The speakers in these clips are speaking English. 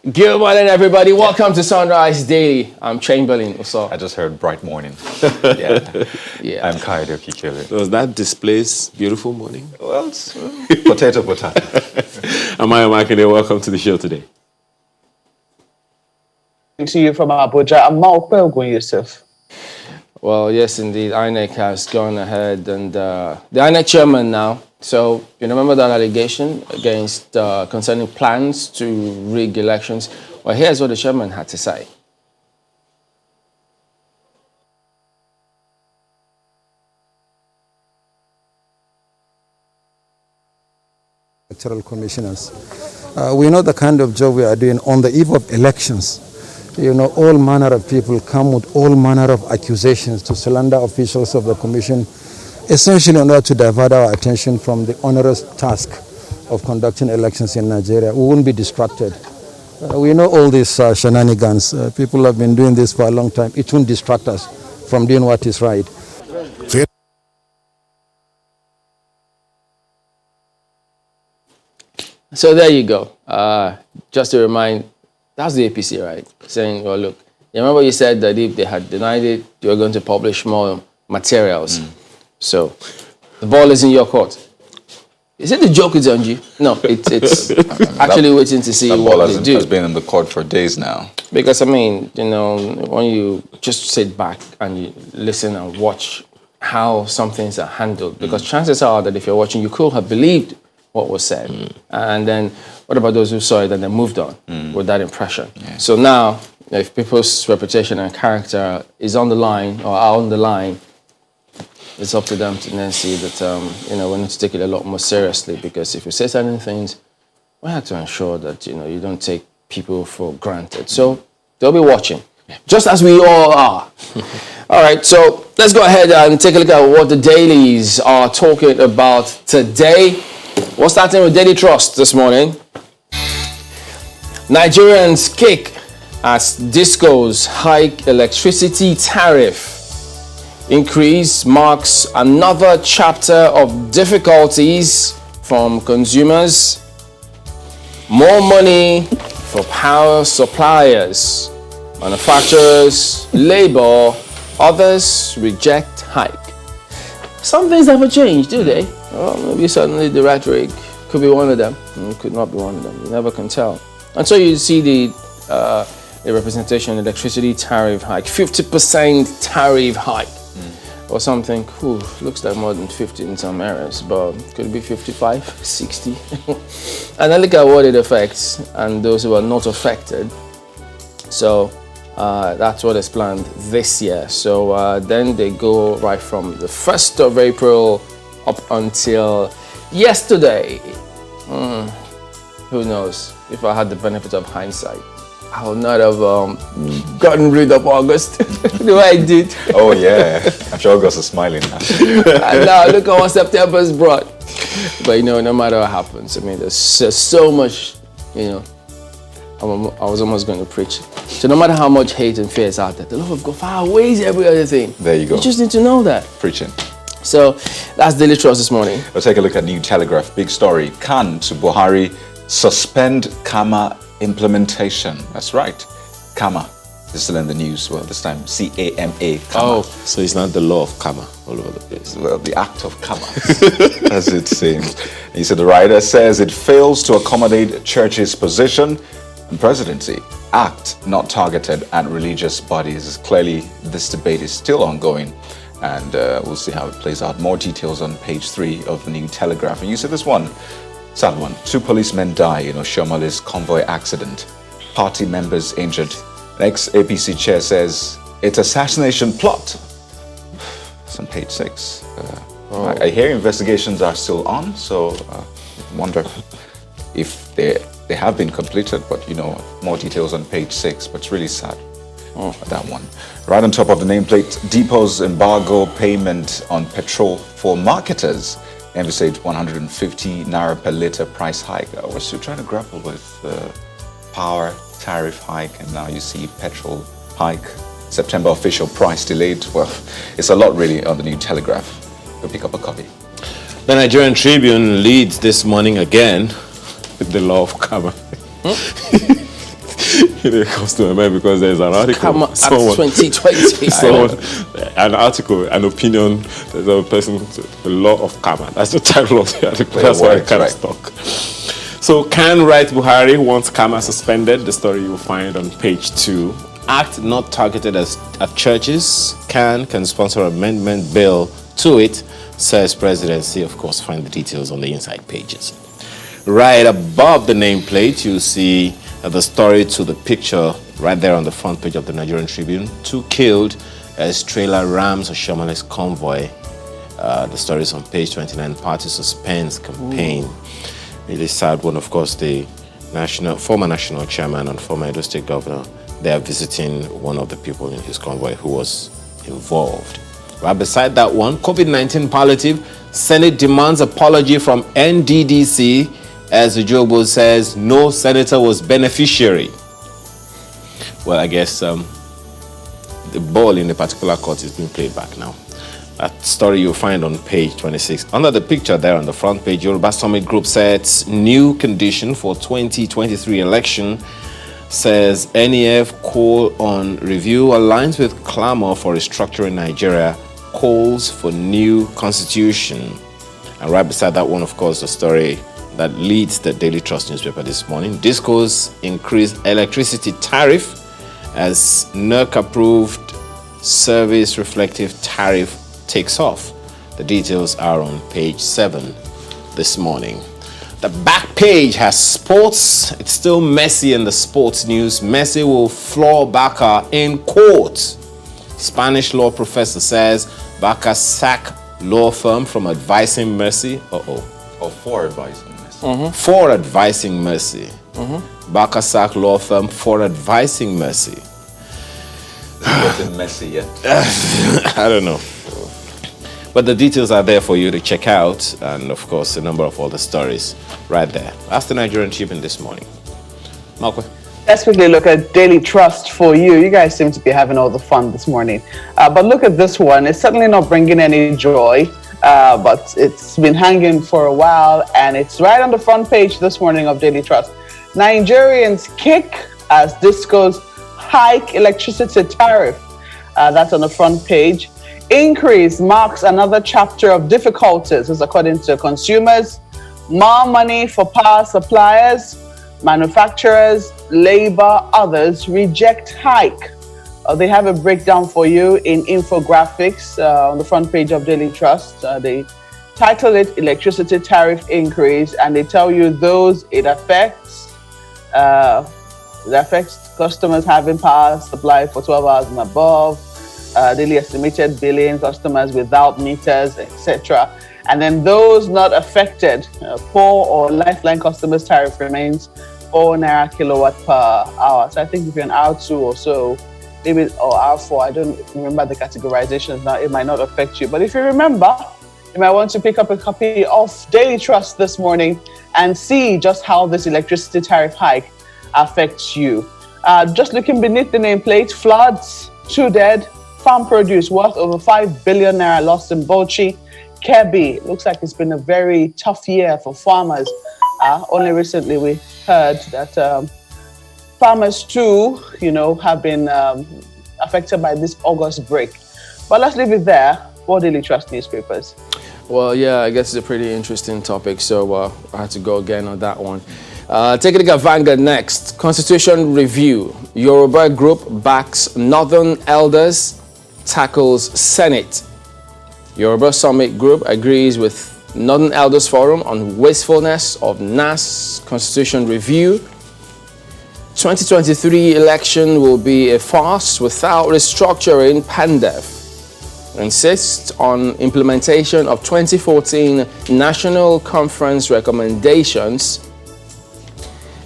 Good morning, everybody. Welcome to Sunrise Daily. I'm Chamberlain. What's up? I just heard bright morning. Yeah. I'm Kaide Kikele. Does that displace beautiful morning? Well, it's potato. I'm Makinde. Welcome to the show today. To you from Abuja. I'm Mark Belgun, Yusuf. Well, yes, indeed. INEC has gone ahead and the INEC chairman now. So, you remember that allegation against concerning plans to rig elections? Well, here's what the chairman had to say. Electoral commissioners. We know the kind of job we are doing on the eve of elections. You know, all manner of people come with all manner of accusations to slander officials of the commission, essentially in order to divert our attention from the onerous task of conducting elections in Nigeria. We won't be distracted. We know all these shenanigans. People have been doing this for a long time. It won't distract us from doing what is right. So there you go. Just to remind, that's the APC, right? Saying, well, look, you remember you said that if they had denied it, you were going to publish more materials. So the ball is in your court. Is it the joke is on you? No, it's actually waiting to see what they do. Has been in the court for days now. Because, I mean, you know, when you just sit back and you listen and watch how some things are handled, because chances are that if you're watching, you could have believed what was said. And then what about those who saw it and then moved on with that impression? Yeah. So now, if people's reputation and character is on the line or are on the line, it's up to them to then see that, you know, we need to take it a lot more seriously, because if you say certain things, we have to ensure that, you know, you don't take people for granted. So they'll be watching, just as we all are. All right, so let's go ahead and take a look at what the dailies are talking about today. We're starting with Daily Trust this morning. Nigerians kick as discos hike electricity tariff. Increase marks another chapter of difficulties from consumers. More money for power suppliers. Manufacturers, labor, others reject hike. Some things never change, do they? Well, maybe suddenly the rhetoric could be one of them. It could not be one of them. You never can tell. And so you see the representation electricity tariff hike, 50% tariff hike. Or something, looks like more than 50 in some areas, but could it be 55, 60? And then look at what it affects and those who are not affected. So that's what is planned this year. So then they go right from the 1st of April up until yesterday. Who knows? If I had the benefit of hindsight, I would not have gotten rid of August the way I did. Oh, yeah. I'm sure August is smiling now. And now look at what September's brought. But, you know, no matter what happens, I mean, there's just so much, you know, I was almost going to preach. So no matter how much hate and fear is out there, the love of God far outweighs every other thing. There you go. You just need to know that. Preaching. So that's Daily Trust this morning. We'll take a look at New Telegraph. Big story. Khan to Buhari, suspend Kama implementation. That's right. Kama is still in the news. Well, this time C-A-M-A. Kama. Oh, so it's not the law of Kama all over the place. Well, the act of Kama, as it seems. He said the writer says it fails to accommodate church's position and presidency. Act not targeted at religious bodies. Clearly, this debate is still ongoing, and we'll see how it plays out. More details on page 3 of the New Telegraph. And you said this one. Sad one. 2 policemen die in Oshomale's convoy accident. Party members injured. Ex-APC chair says it's assassination plot. It's on page 6. I hear investigations are still on, so I wonder if they have been completed, but you know, more details on page 6, but it's really sad. That one. Right on top of the nameplate, Depot's embargo payment on petrol for marketers. Envisage 150 naira per litre price hike. We're still trying to grapple with power tariff hike, and now you see petrol hike. September official price delayed. Well, it's a lot really on the New Telegraph. Go pick up a copy. The Nigerian Tribune leads this morning again with the law of Kama. It comes to my mind because there's an article. Come on, 2020. An article, an opinion. There's a person, the law of karma. That's the title of the article. That's why I can't talk. So, can write Buhari wants karma suspended. The story you will find on page 2. Act not targeted at churches. Can sponsor amendment bill to it, says presidency. Of course, find the details on the inside pages. Right above the nameplate, you see the story to the picture right there on the front page of the Nigerian Tribune. 2 killed as trailer rams a Shomaless convoy. The story is on page 29. Party suspends campaign. Really sad one. Of course, the former national chairman and former Edo State governor, they are visiting one of the people in his convoy who was involved. Right beside that one, COVID-19 palliative. Senate demands apology from NDDC as the Jobo says no senator was beneficiary. Well, I guess the ball in the particular court is being played back now. That story you'll find on page 26. Under the picture there on the front page, Yoruba Summit Group sets new condition for 2023 election. Says NEF call on review aligns with clamor for restructuring Nigeria, calls for new constitution. And right beside that one, of course, the story that leads the Daily Trust newspaper this morning. Discos increased electricity tariff as NERC approved service reflective tariff takes off. The details are on page 7 this morning. The back page has sports. It's still Messi in the sports news. Messi will floor Barca in court. Spanish law professor says Barca sack law firm from advising Messi. For advising Messi. For advising Messi. Barca sack law firm for advising Messi. Wasn't Messi yet? I don't know. But the details are there for you to check out. And, of course, a number of other stories right there. That's the Nigerian Tribune this morning. Malcolm. Let's quickly look at Daily Trust for you. You guys seem to be having all the fun this morning. But look at this one. It's certainly not bringing any joy, but it's been hanging for a while. And it's right on the front page this morning of Daily Trust. Nigerians kick as discos hike electricity tariff. That's on the front page. Increase marks another chapter of difficulties, as according to consumers. More money for power suppliers, manufacturers, labor, others reject hike. They have a breakdown for you in infographics on the front page of Daily Trust. They title it Electricity Tariff Increase, and they tell you those it affects. It affects customers having power supply for 12 hours and above. Daily estimated billing, customers without meters, etc. And then those not affected, poor or lifeline customers' tariff remains 4 naira kilowatt per hour. So I think if you're an R2 or so, maybe, or R4, I don't remember the categorizations now, it might not affect you. But if you remember, you might want to pick up a copy of Daily Trust this morning and see just how this electricity tariff hike affects you. Just looking beneath the nameplate, floods, 2 dead, farm produce worth over 5 billion naira lost in Bauchi. Kebbi, looks like it's been a very tough year for farmers. Only recently we heard that farmers too, have been affected by this August break. But let's leave it there for Daily Trust newspapers. Well, yeah, I guess it's a pretty interesting topic, so I had to go again on that one. Take a look at Vanguard next. Constitution review. Yoruba group backs Northern Elders, tackles Senate. Yoruba Summit Group agrees with Northern Elders Forum on wastefulness of NAS Constitution review. 2023 election will be a farce without restructuring PANDEF. Insists on implementation of 2014 National Conference recommendations.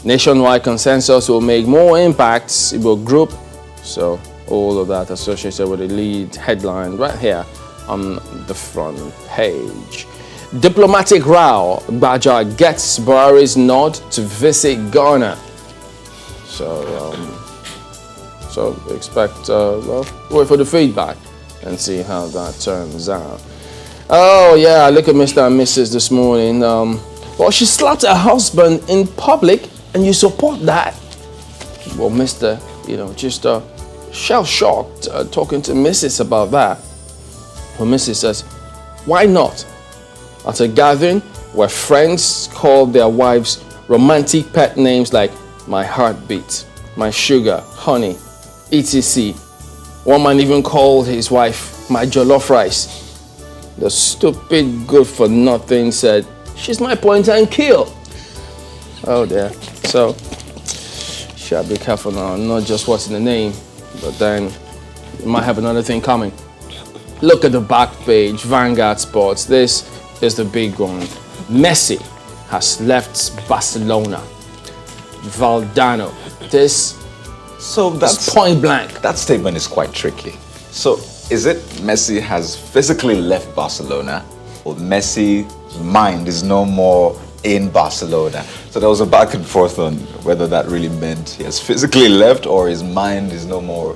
Nationwide consensus will make more impacts. Igbo group. So all of that associated with the lead headline right here on the front page. Diplomatic row. Baja gets Buhari's nod to visit Ghana. So expect, wait for the feedback and see how that turns out. Oh yeah, look at Mr. and Mrs. this morning. Well, she slapped her husband in public and you support that? Well, Mr., just shell-shocked, talking to Mrs. about that. Well, Mrs. says, why not? At a gathering where friends called their wives romantic pet names like my heartbeat, my sugar, honey, etc. One man even called his wife my jollof rice. The stupid good-for-nothing said, she's my point and kill. Oh dear. So, should be careful now, not just what's in the name, but then you might have another thing coming. Look at the back page, Vanguard Sports. This is the big one. Messi has left Barcelona. Valdano. That's point blank. That statement is quite tricky. So, is it Messi has physically left Barcelona, or Messi's mind is no more in Barcelona? So there was a back and forth on whether that really meant he has physically left or his mind is no more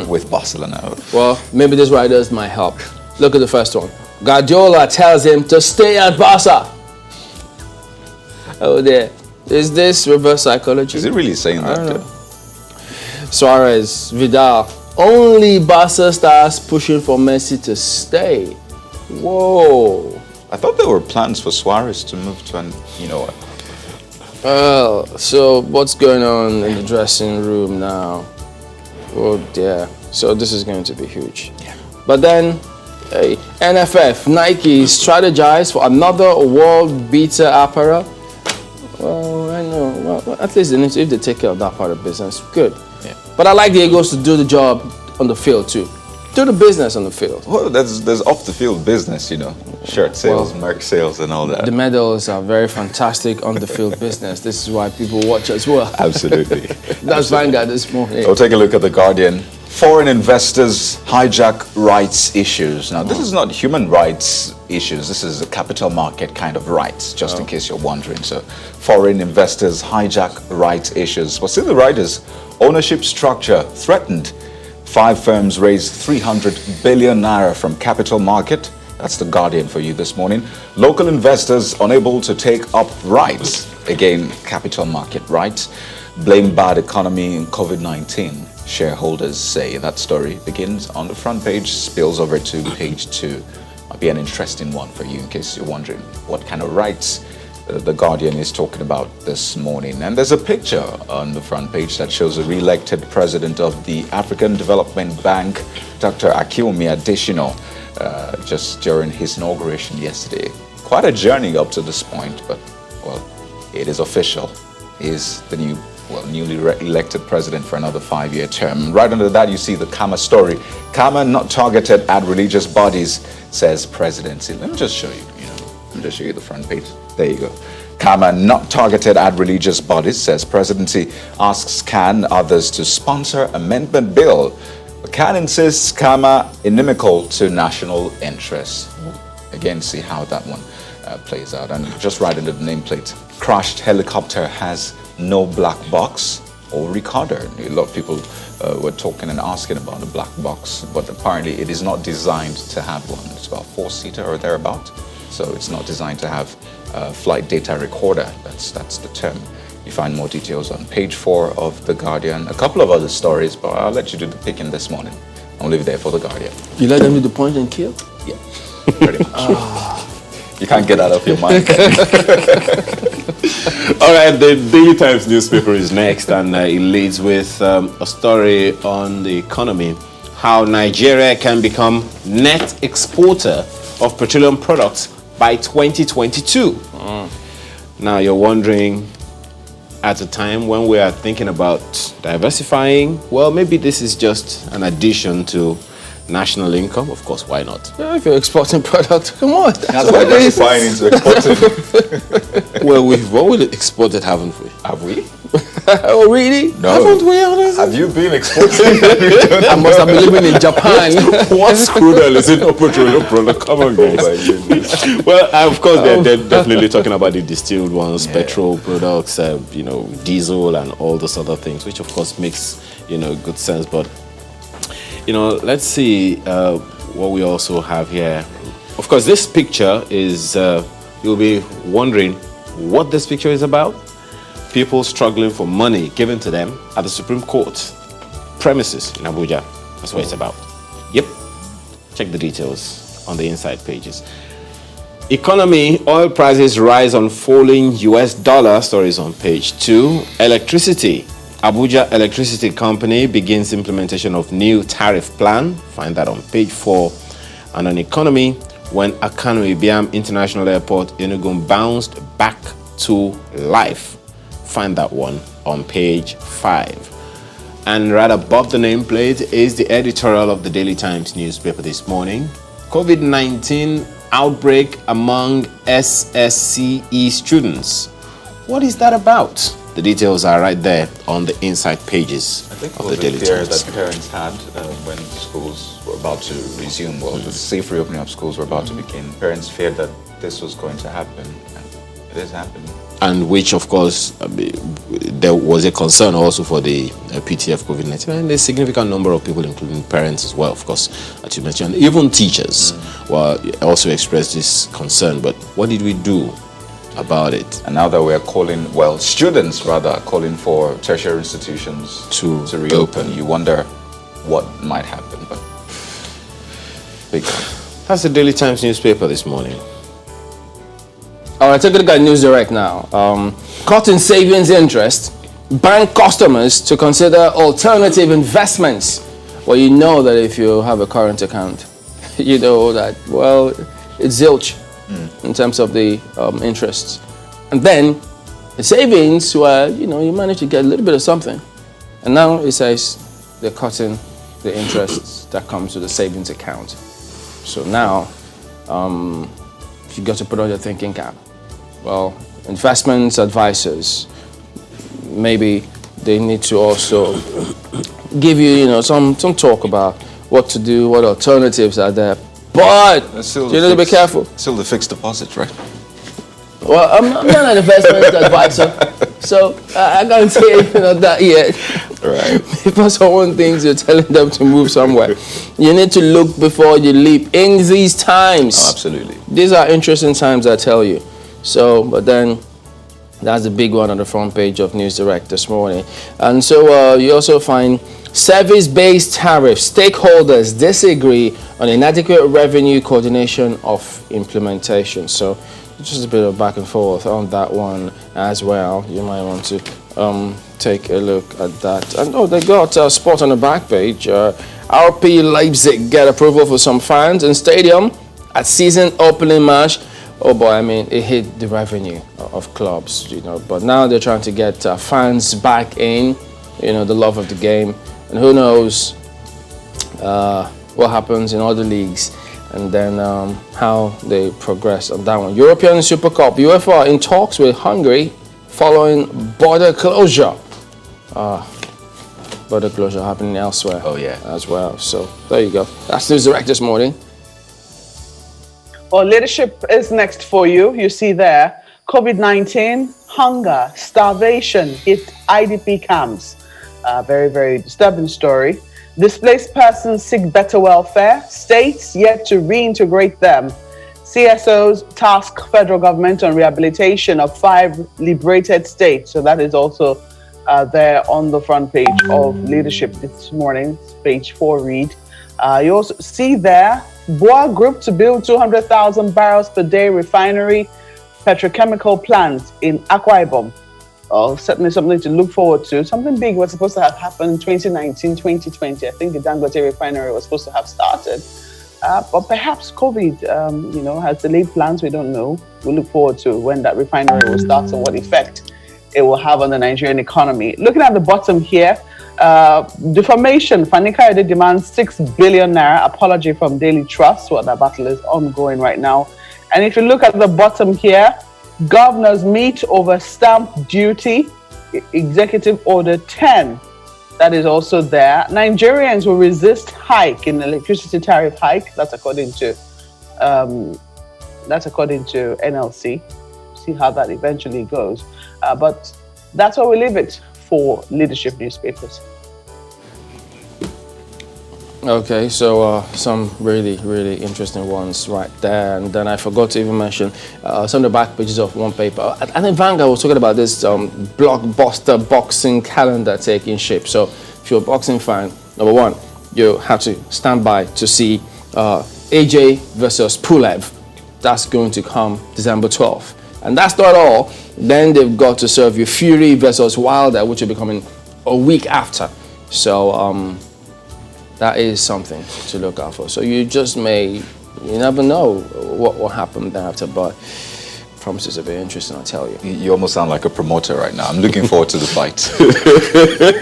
with Barcelona. Well, maybe these writers might help. Look at the first one. Guardiola tells him to stay at Barca. Oh dear. Is this reverse psychology? Is it really saying that? I don't know. Suarez, Vidal. Only Barca stars pushing for Messi to stay. Whoa. I thought there were plans for Suarez to move to an, Well, so what's going on in the dressing room now? Oh dear. So this is going to be huge. Yeah. But then, hey, NFF, Nike strategize for another world beater apparel. Well, I know. Well, at least if they take care of that part of business, good. Yeah. But I like the Eagles to do the job on the field too. Do the business on the field. Well, there's off the field business, shirt sales, merch sales, and all that. The medals are very fantastic on the field business. This is why people watch as well. Absolutely. That's Vanguard this morning. So take a look at The Guardian. Foreign investors hijack rights issues. Now, this is not human rights issues. This is a capital market kind of rights, just in case you're wondering. So, foreign investors hijack rights issues. But see the writers, ownership structure threatened. 5 firms raised 300 billion naira from capital market. That's The Guardian for you this morning. Local investors unable to take up rights. Again, capital market rights. Blame bad economy in COVID-19. Shareholders say. That story begins on the front page, spills over to page 2. Might be an interesting one for you in case you're wondering what kind of rights The Guardian is talking about this morning. And there's a picture on the front page that shows a re-elected president of the African Development Bank, Dr. Akiwumi Adesina, just during his inauguration yesterday. Quite a journey up to this point, but, well, it is official. He is the newly elected president for another 5-year term. Right under that, you see the Kama story. Kama not targeted at religious bodies, says presidency. Let me just show you, Let me just show you the front page. There you go. Kama not targeted at religious bodies, says presidency, asks CAN others to sponsor amendment bill. CAN insists Kama inimical to national interests. Again, see how that one plays out. And just right under the nameplate, crashed helicopter has no black box or recorder. A lot of people were talking and asking about the black box, but apparently it is not designed to have one. It's about 4-seater or thereabout, so it's not designed to have flight data recorder. That's the term. You find more details on page 4 of The Guardian. A couple of other stories, but I'll let you do the picking this morning. I'll leave it there for The Guardian. You let them do the point and kill? Yeah, pretty much. You can't get that off your mind. All right, the Daily Times newspaper is next, and it leads with a story on the economy, how Nigeria can become net exporter of petroleum products by 2022. Now you're wondering, at a time when we are thinking about diversifying, well, maybe this is just an addition to national income. Of course, why not? Yeah, if you're exporting product, come on. That's diversifying into exporting. Well, we've always exported, haven't we? Have we? Oh, really? No. Haven't we? Honestly? Have you been exporting? I must have been living in Japan. What's crude oil? Is it no petroleum product? Come on, guys. Well, of course, they're definitely talking about the distilled ones, petrol products, diesel and all those other things, which of course makes, good sense. But, let's see what we also have here. Of course, this picture is, you'll be wondering what this picture is about. people struggling for money given to them at the Supreme Court premises in Abuja. That's what it's about. Yep. Check the details on the inside pages. Economy, oil prices rise on falling US dollar. Stories on page 2. Electricity. Abuja Electricity Company begins implementation of new tariff plan. Find that on page 4. And on economy, when Akanu Ibiam International Airport Enugu bounced back to life. Find that one on page 5. And right above the nameplate is the editorial of the Daily Times newspaper this morning. COVID-19 outbreak among SSCE students. What is that about? The details are right there on the inside pages of the Daily Times. That parents had when schools were about to resume, the safe reopening of schools were about to begin. Parents feared that this was going to happen, and it is happening. And which, of course, there was a concern also for the PTF COVID-19. And a significant number of people, including parents as well, of course, as you mentioned. Even teachers also expressed this concern. But what did we do about it? And now that we're calling, students rather, calling for tertiary institutions to reopen, you wonder what might happen. But that's the Daily Times newspaper this morning. All right, take a look at News Direct now. Cutting savings interest, bank customers to consider alternative investments. Well, you know that if you have a current account, you know that, it's zilch in terms of the interests. And then the savings, you manage to get a little bit of something. And now it says they're cutting the interests that comes with the savings account. So now, you got to put on your thinking cap. Well, investments advisors, maybe they need to also give you, some talk about what to do, what alternatives are there. But you need to be careful. Still the fixed deposit, right? Well, I'm not an investment advisor, so I can't say that yet. Right. Because someone thinks you're telling them to move somewhere. You need to look before you leap in these times. Oh, absolutely. These are interesting times, I tell you. So, but then that's the big one on the front page of News Direct this morning. And so you also find service-based tariffs. Stakeholders disagree on inadequate revenue coordination of implementation. So just a bit of back and forth on that one as well. You might want to take a look at that. And they got a spot on the back page. RP Leipzig get approval for some fans in stadium at season opening match. Oh boy, it hit the revenue of clubs, but now they're trying to get fans back in, the love of the game. And who knows what happens in other leagues, and then how they progress on that one. European Super Cup, UEFA in talks with Hungary following border closure. Border closure happening elsewhere as well. So there you go. That's News Direct this morning. Well, leadership is next for you. You see there, COVID-19, hunger, starvation hit IDP camps. Very, very disturbing story. Displaced persons seek better welfare. States yet to reintegrate them. CSOs task federal government on rehabilitation of 5 liberated states. So that is also there on the front page of leadership this morning, page 4 read. You also see there, Boa Group to build 200,000 barrels per day refinery petrochemical plant in Akwa Ibom. Certainly something to look forward to. Something big was supposed to have happened in 2019, 2020. I think the Dangote refinery was supposed to have started. But perhaps COVID, has delayed plans. We don't know. We look forward to when that refinery will start and what effect it will have on the Nigerian economy. Looking at the bottom here, defamation. Fani Kayode demands 6 billion naira apology from Daily Trust. Well, that battle is ongoing right now. And if you look at the bottom here, governors meet over stamp duty, Executive Order 10. That is also there. Nigerians will resist hike in electricity tariff hike. That's according to NLC. See how that eventually goes. But that's where we leave it for leadership newspapers. Okay, so some really, really interesting ones right there. And then I forgot to even mention some of the back pages of one paper. I think Vanguard was talking about this blockbuster boxing calendar taking shape. So if you're a boxing fan, number one, you have to stand by to see AJ versus Pulev. That's going to come December 12th. And that's not all. Then they've got to serve you Fury versus Wilder, which will be coming a week after. So that is something to look out for. So you never know what will happen thereafter, but promises to be interesting, I'll tell you. You almost sound like a promoter right now. I'm looking forward to the fight.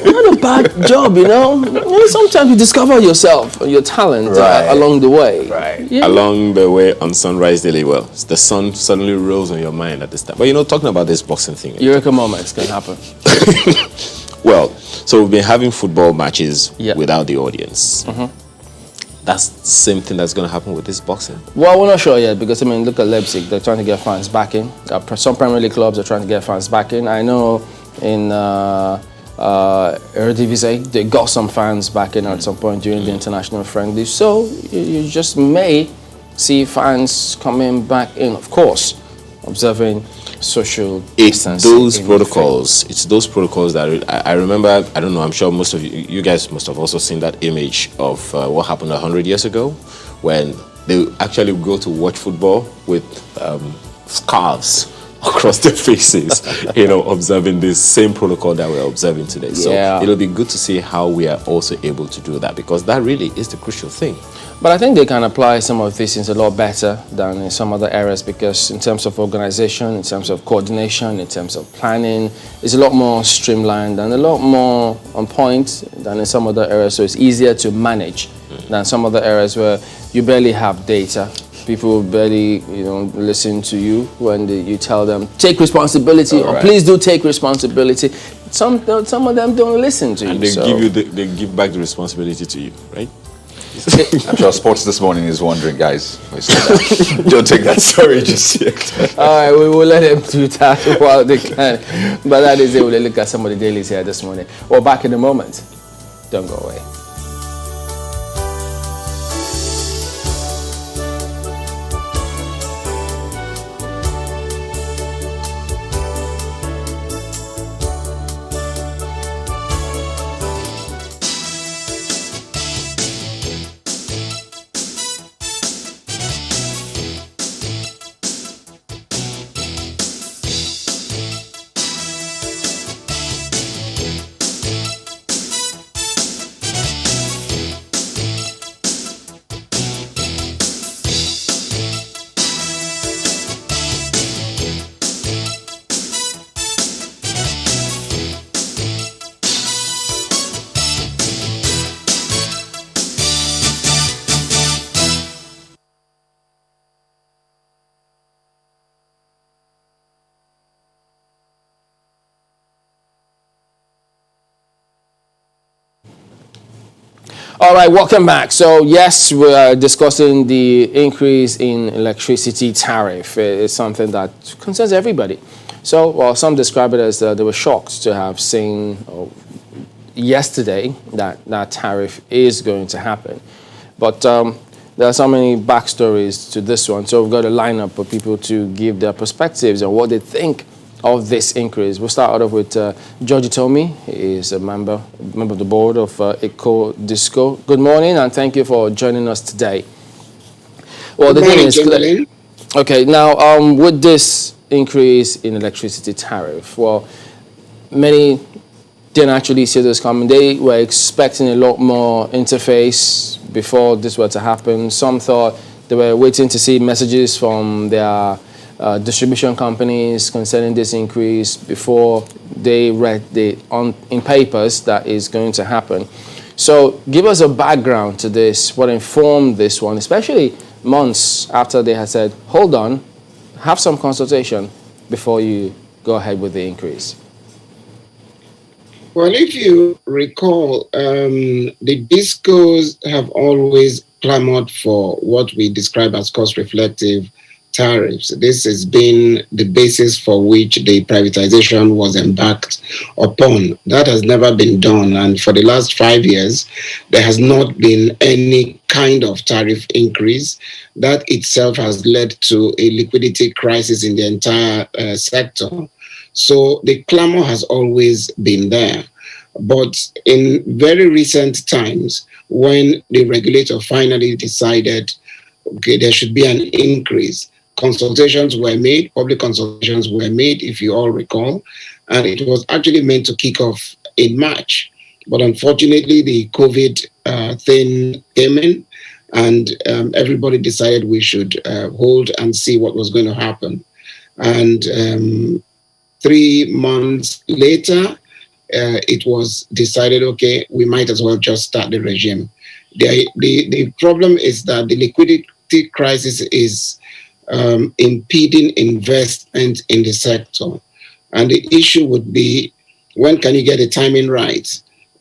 Not a bad job, you know. Sometimes you discover yourself and your talent along the way. Right. Yeah. Along the way on Sunrise Daily, well, the sun suddenly rose on your mind at this time. But talking about this boxing thing. Eureka moments can happen. Well, so we've been having football matches without the audience. That's the same thing that's going to happen with this boxing. Well, we're not sure yet because, look at Leipzig. They're trying to get fans back in. Some Premier League clubs are trying to get fans back in. I know in Eredivisie, they got some fans back in at some point during the international friendly. So you just may see fans coming back in, of course, observing social distancing. It's those protocols that I remember. I don't know, I'm sure most of you guys must have also seen that image of what happened 100 years ago when they actually go to watch football with scarves across their faces, observing this same protocol that we're observing today. So it'll be good to see how we are also able to do that, because that really is the crucial thing. But I think they can apply some of these things a lot better than in some other areas, because in terms of organization, in terms of coordination, in terms of planning, it's a lot more streamlined and a lot more on point than in some other areas. So it's easier to manage than some other areas where you barely have data. People barely, listen to you when you tell them, take responsibility, or please do take responsibility. Some of them don't listen to you. And they give back the responsibility to you, right? I'm sure Sports This Morning is wondering, guys, don't take that story just yet. All right, we will let them do that while they can. But that is it. We'll look at some of the dailies here this morning. Well, back in a moment. Don't go away. All right, welcome back. So yes, we are discussing the increase in electricity tariff. It's something that concerns everybody. So, well, some describe it as they were shocked to have seen yesterday that tariff is going to happen. But there are so many backstories to this one. So we've got a lineup of people to give their perspectives on what they think of this increase. We'll start off with George Tomi. He is a member of the board of Eco Disco. Good morning, and thank you for joining us today. Well, the thing is clear. Okay, now with this increase in electricity tariff, well, many didn't actually see this coming. They were expecting a lot more interface before this were to happen. Some thought they were waiting to see messages from their distribution companies concerning this increase before they read in papers that is going to happen. So give us a background to this, what informed this one, especially months after they had said, hold on, have some consultation before you go ahead with the increase. Well, if you recall, the discos have always clamored for what we describe as cost-reflective tariffs. This has been the basis for which the privatization was embarked upon. That has never been done. And for the last 5 years, there has not been any kind of tariff increase. That itself has led to a liquidity crisis in the entire sector. So the clamor has always been there. But in very recent times, when the regulator finally decided, okay, there should be an increase, consultations were made, public consultations were made, if you all recall, and it was actually meant to kick off in March. But unfortunately, the COVID thing came in, and everybody decided we should hold and see what was going to happen. And 3 months later, it was decided, okay, we might as well just start the regime. The problem is that the liquidity crisis is impeding investment in the sector. And the issue would be, when can you get the timing right?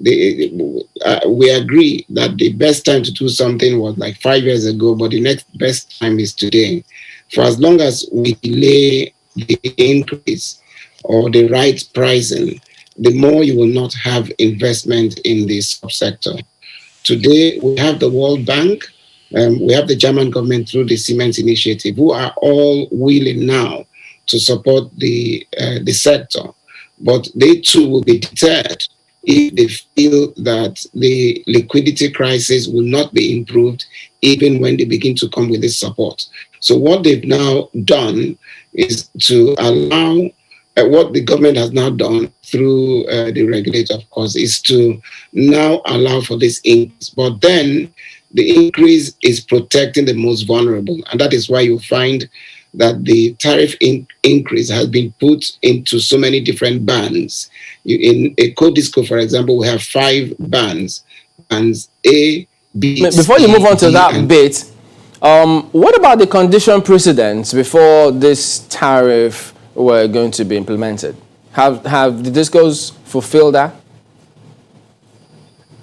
We agree that the best time to do something was like 5 years ago, but the next best time is today. For as long as we delay the increase or the right pricing, the more you will not have investment in this subsector. Today, we have the World Bank, we have the German government through the Siemens initiative, who are all willing now to support the sector. But they too will be deterred if they feel that the liquidity crisis will not be improved even when they begin to come with this support. So what they've now done is to allow, what the government has now done through the regulator, of course, is to now allow for this increase. But then the increase is protecting the most vulnerable. And that is why you find that the tariff increase has been put into so many different bands. In a co-disco, for example, we have 5 bands. Bands A, B, Before you move on to that bit, what about the condition precedents before this tariff were going to be implemented? Have the discos fulfilled that?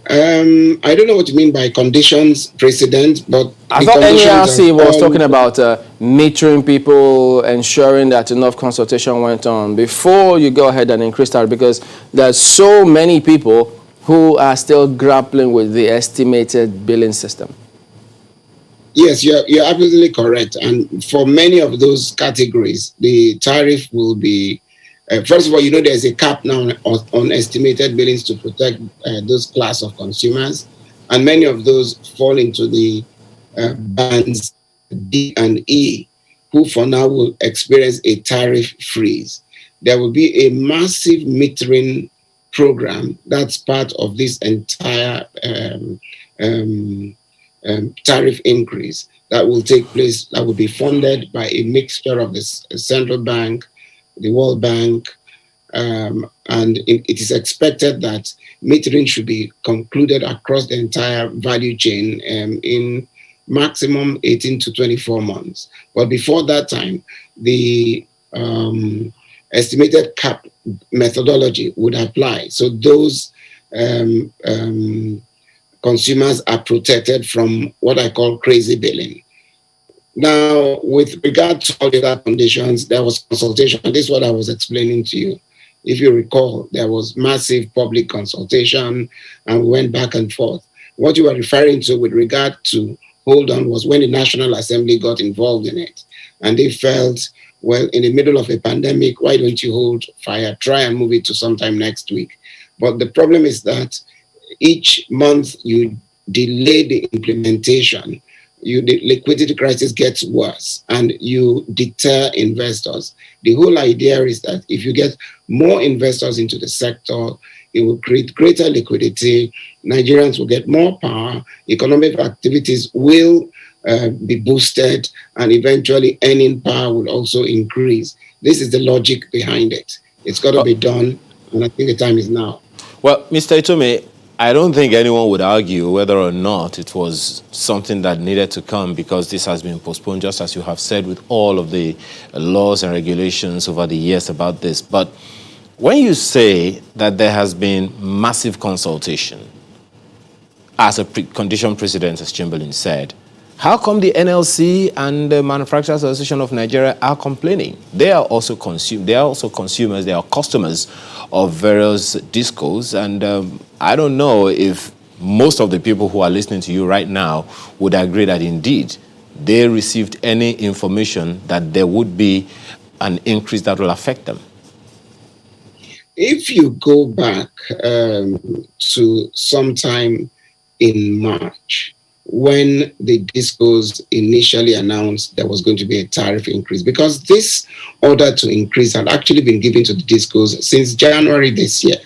I don't know what you mean by conditions precedent, but I thought NERC was talking about metering people, ensuring that enough consultation went on before you go ahead and increase that, because there's so many people who are still grappling with the estimated billing system. Yes, you're absolutely correct. And for many of those categories, the tariff will be, first of all, there's a cap now on estimated billings to protect those class of consumers. And many of those fall into the bands D and E, who for now will experience a tariff freeze. There will be a massive metering program that's part of this entire tariff increase that will take place, that will be funded by a mixture of the central bank, the World Bank, and it is expected that metering should be concluded across the entire value chain in maximum 18 to 24 months. But before that time, the estimated cap methodology would apply. So those consumers are protected from what I call crazy billing. Now, with regard to all the other conditions, there was consultation. This is what I was explaining to you. If you recall, there was massive public consultation and we went back and forth. What you were referring to with regard to hold on was when the National Assembly got involved in it. And they felt, well, in the middle of a pandemic, why don't you hold fire? Try and move it to sometime next week. But the problem is that each month you delay the implementation, the liquidity crisis gets worse and you deter investors. The whole idea is that if you get more investors into the sector, it will create greater liquidity, Nigerians will get more power, economic activities will be boosted, and eventually earning power will also increase. This is the logic behind it. It's got to be done, and I think the time is now. Well, Mr. Itome, I don't think anyone would argue whether or not it was something that needed to come, because this has been postponed, just as you have said, with all of the laws and regulations over the years about this. But when you say that there has been massive consultation as a condition precedent, as Chamberlain said, How come the NLC and the Manufacturers Association of Nigeria are complaining? They are also consumers, they are customers of various discos, and I don't know if most of the people who are listening to you right now would agree that indeed they received any information that there would be an increase that will affect them. If you go back to sometime in March, when the discos initially announced there was going to be a tariff increase, because this order to increase had actually been given to the discos since January this year.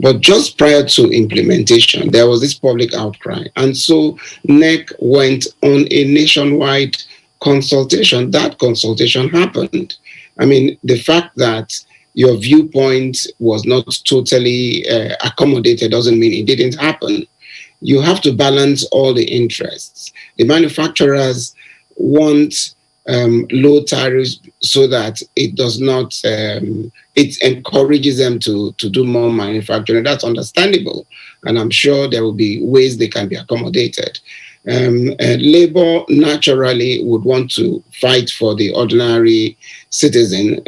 But just prior to implementation, there was this public outcry. And so NEC went on a nationwide consultation. That consultation happened. I mean, the fact that your viewpoint was not totally accommodated doesn't mean it didn't happen. You have to balance all the interests. The manufacturers want low tariffs so that it does not, it encourages them to do more manufacturing. That's understandable. And I'm sure there will be ways they can be accommodated. Labor naturally would want to fight for the ordinary citizen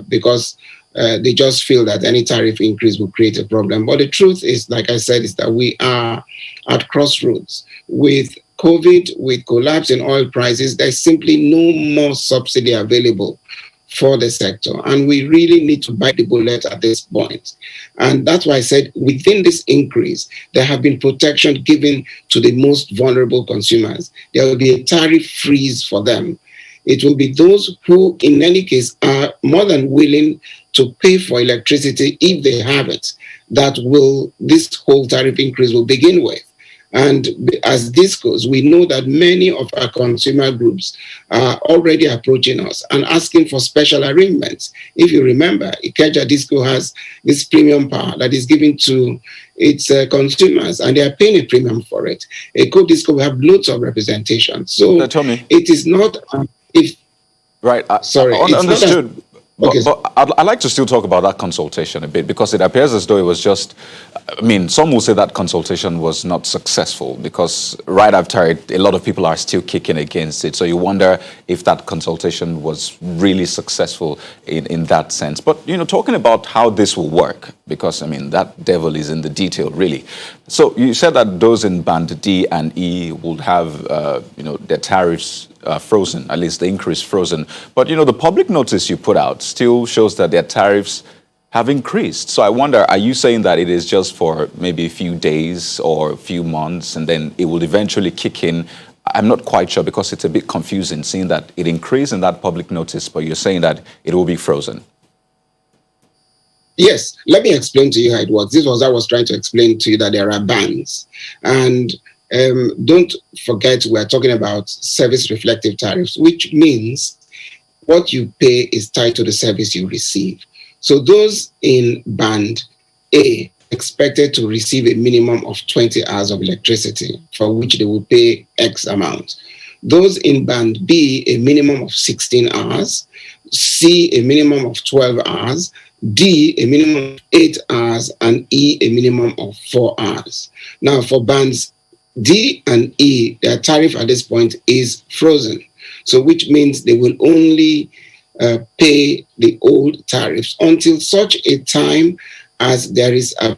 because they just feel that any tariff increase will create a problem. But the truth is, like I said, is that we are at crossroads. With COVID, with collapse in oil prices, there's simply no more subsidy available for the sector. And we really need to bite the bullet at this point. And that's why I said within this increase, there have been protection given to the most vulnerable consumers. There will be a tariff freeze for them. It will be those who, in any case, are more than willing to pay for electricity if they have it, that will, this whole tariff increase will begin with. And as this goes, we know that many of our consumer groups are already approaching us and asking for special arrangements. If you remember, Ikeja Disco has this premium power that is given to its consumers, and they are paying a premium for it. Eco Disco will have loads of representation. So it is not if right. Sorry, understood. Okay. But I'd like to still talk about that consultation a bit, because it appears as though it was just, I mean, some will say that consultation was not successful because right after it, a lot of people are still kicking against it. So you wonder if that consultation was really successful in that sense. But, you know, talking about how this will work, because, I mean, that devil is in the detail, really. So you said that those in Band D and E would have, you know, their tariffs frozen, at least the increase frozen. But, you know, the public notice you put out still shows that their tariffs have increased. So I wonder, are you saying that it is just for maybe a few days or a few months and then it will eventually kick in? I'm not quite sure because it's a bit confusing seeing that it increased in that public notice, but you're saying that it will be frozen. Yes, let me explain to you how it works. This was I was trying to explain to you that there are bands. And don't forget, we're talking about service reflective tariffs, which means what you pay is tied to the service you receive. So those in Band A expected to receive a minimum of 20 hours of electricity, for which they will pay X amount. Those in Band B, a minimum of 16 hours, C, a minimum of 12 hours, D, a minimum of 8 hours, and E, a minimum of 4 hours. Now, for bands D and E, their tariff at this point is frozen. So which means they will only pay the old tariffs until such a time as there is a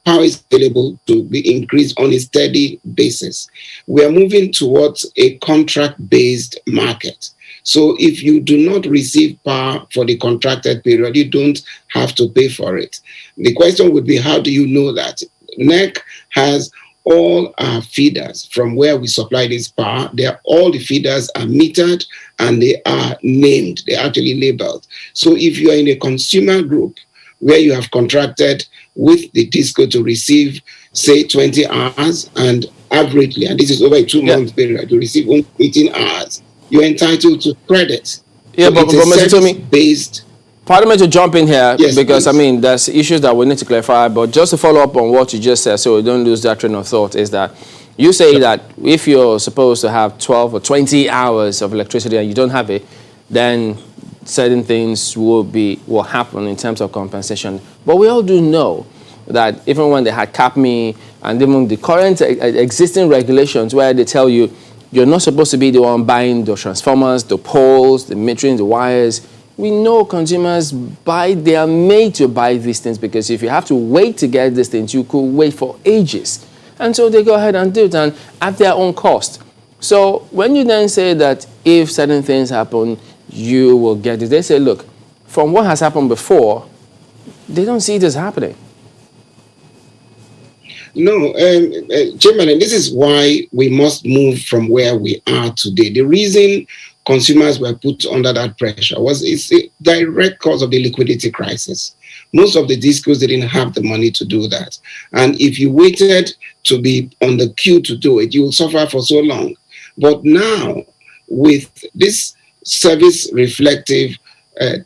power is available to be increased on a steady basis. We are moving towards a contract-based market. So if you do not receive power for the contracted period, you don't have to pay for it. The question would be, how do you know that? NEC has all our feeders from where we supply this power. All the feeders are metered and they are named. They're actually labeled. So if you are in a consumer group where you have contracted with the DISCO to receive, say, 20 hours, and averagely, and this is over a 2-month period, to receive only 18 hours, you're entitled to credit. Yeah, so but Messi, based. Pardon me to jump in here, yes, because, please. I mean, there's issues that we need to clarify, but just to follow up on what you just said so we don't lose that train of thought, is that you say that if you're supposed to have 12 or 20 hours of electricity and you don't have it, then certain things will happen in terms of compensation. But we all do know that even when they had capped me and even the current existing regulations where they tell you You're not supposed to be the one buying the transformers, the poles, the metering, the wires. We know consumers they are made to buy these things, because if you have to wait to get these things, you could wait for ages. And so they go ahead and do it, and at their own cost. So when you then say that if certain things happen, you will get it, they say, look, from what has happened before, they don't see this happening. No, Chairman, and this is why we must move from where we are today. The reason consumers were put under that pressure it's a direct cause of the liquidity crisis. Most of the discos didn't have the money to do that. And if you waited to be on the queue to do it, you will suffer for so long. But now, with this service reflective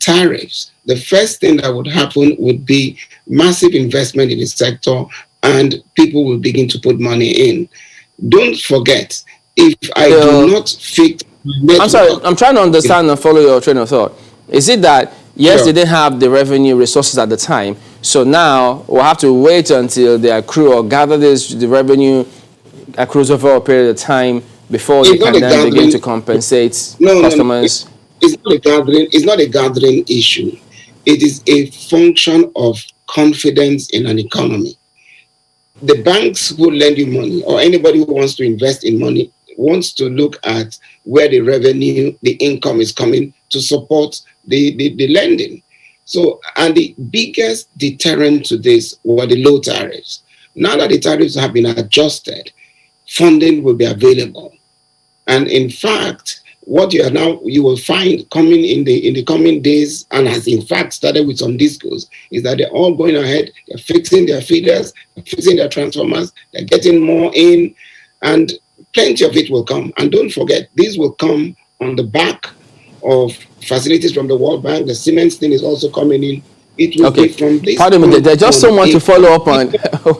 tariffs, the first thing that would happen would be massive investment in the sector, and people will begin to put money in. Don't forget, if I do not fix network, I'm sorry, I'm trying to understand and follow your train of thought. Is it that, yes, they didn't have the revenue resources at the time, so now we'll have to wait until they accrue or gather the revenue accrues over a period of time before they can then begin to compensate customers? No. It's not a gathering issue. It is a function of confidence in an economy. The banks who lend you money, or anybody who wants to invest in money, wants to look at where the revenue, the income is coming to support the lending. So, and the biggest deterrent to this were the low tariffs. Now that the tariffs have been adjusted, funding will be available. And in fact, what you will find coming in the coming days, and has in fact started with some discos, is that they're all going ahead, they're fixing their feeders, they're fixing their transformers, they're getting more in, and plenty of it will come. And don't forget, these will come on the back of facilities from the World Bank. The Siemens thing is also coming in. It will be from this. Pardon me, there's just so much to follow up on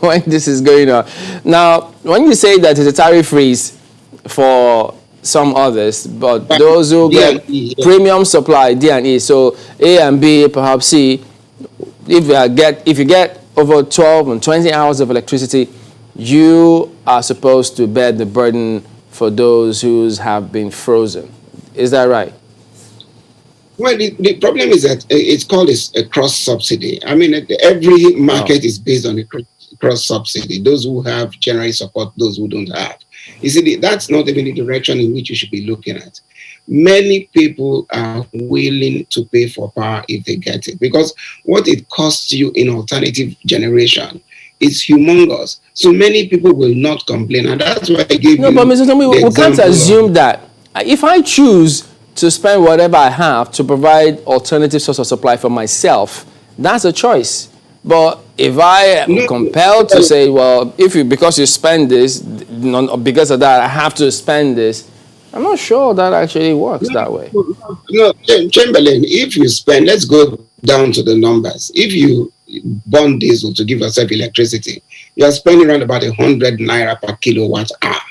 when this is going on. Now, when you say that it's a tariff freeze for some others, but those who get premium supply, D&E, so A and B, perhaps C, if you get over 12 and 20 hours of electricity, you are supposed to bear the burden for those who have been frozen. Is that right? Well, the problem is that it's called a cross-subsidy. I mean, every market is based on a cross-subsidy. Those who have generally support those who don't have. You see, that's not even the direction in which you should be looking at. Many people are willing to pay for power if they get it, because what it costs you in alternative generation is humongous. So many people will not complain, and that's why I gave you. No, but Mr. Tommy, we can't assume that. If I choose to spend whatever I have to provide alternative source of supply for myself, that's a choice. But if I am compelled to say, well, because you spend this, because of that, I have to spend this, I'm not sure that actually works that way. No, Chamberlain, if you spend, let's go down to the numbers. If you burn diesel to give yourself electricity, you are spending around about 100 naira per kilowatt hour.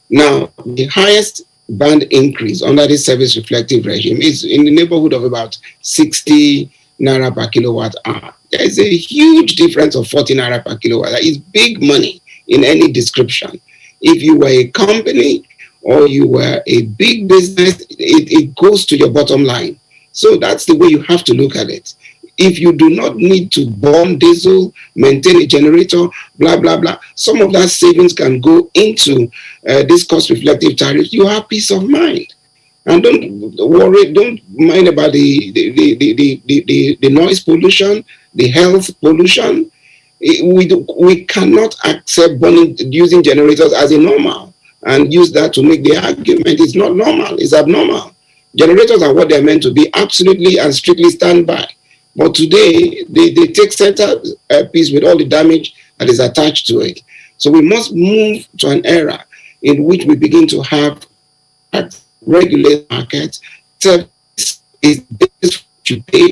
Now, the highest band increase under this service reflective regime is in the neighborhood of about 60 naira per kilowatt hour. There is a huge difference of 40 naira per kilowatt. That is big money in any description. If you were a company or you were a big business, it goes to your bottom line. So that's the way you have to look at it. If you do not need to burn diesel, maintain a generator, blah, blah, blah, some of that savings can go into this cost reflective tariff. You have peace of mind. And don't worry, don't mind about the noise pollution, the health pollution. We cannot accept burning, using generators as a normal and use that to make the argument. It's not normal, it's abnormal. Generators are what they're meant to be, absolutely and strictly standby. But today, they take center piece with all the damage that is attached to it. So we must move to an era in which we begin to have regulated markets. Service is based to pay,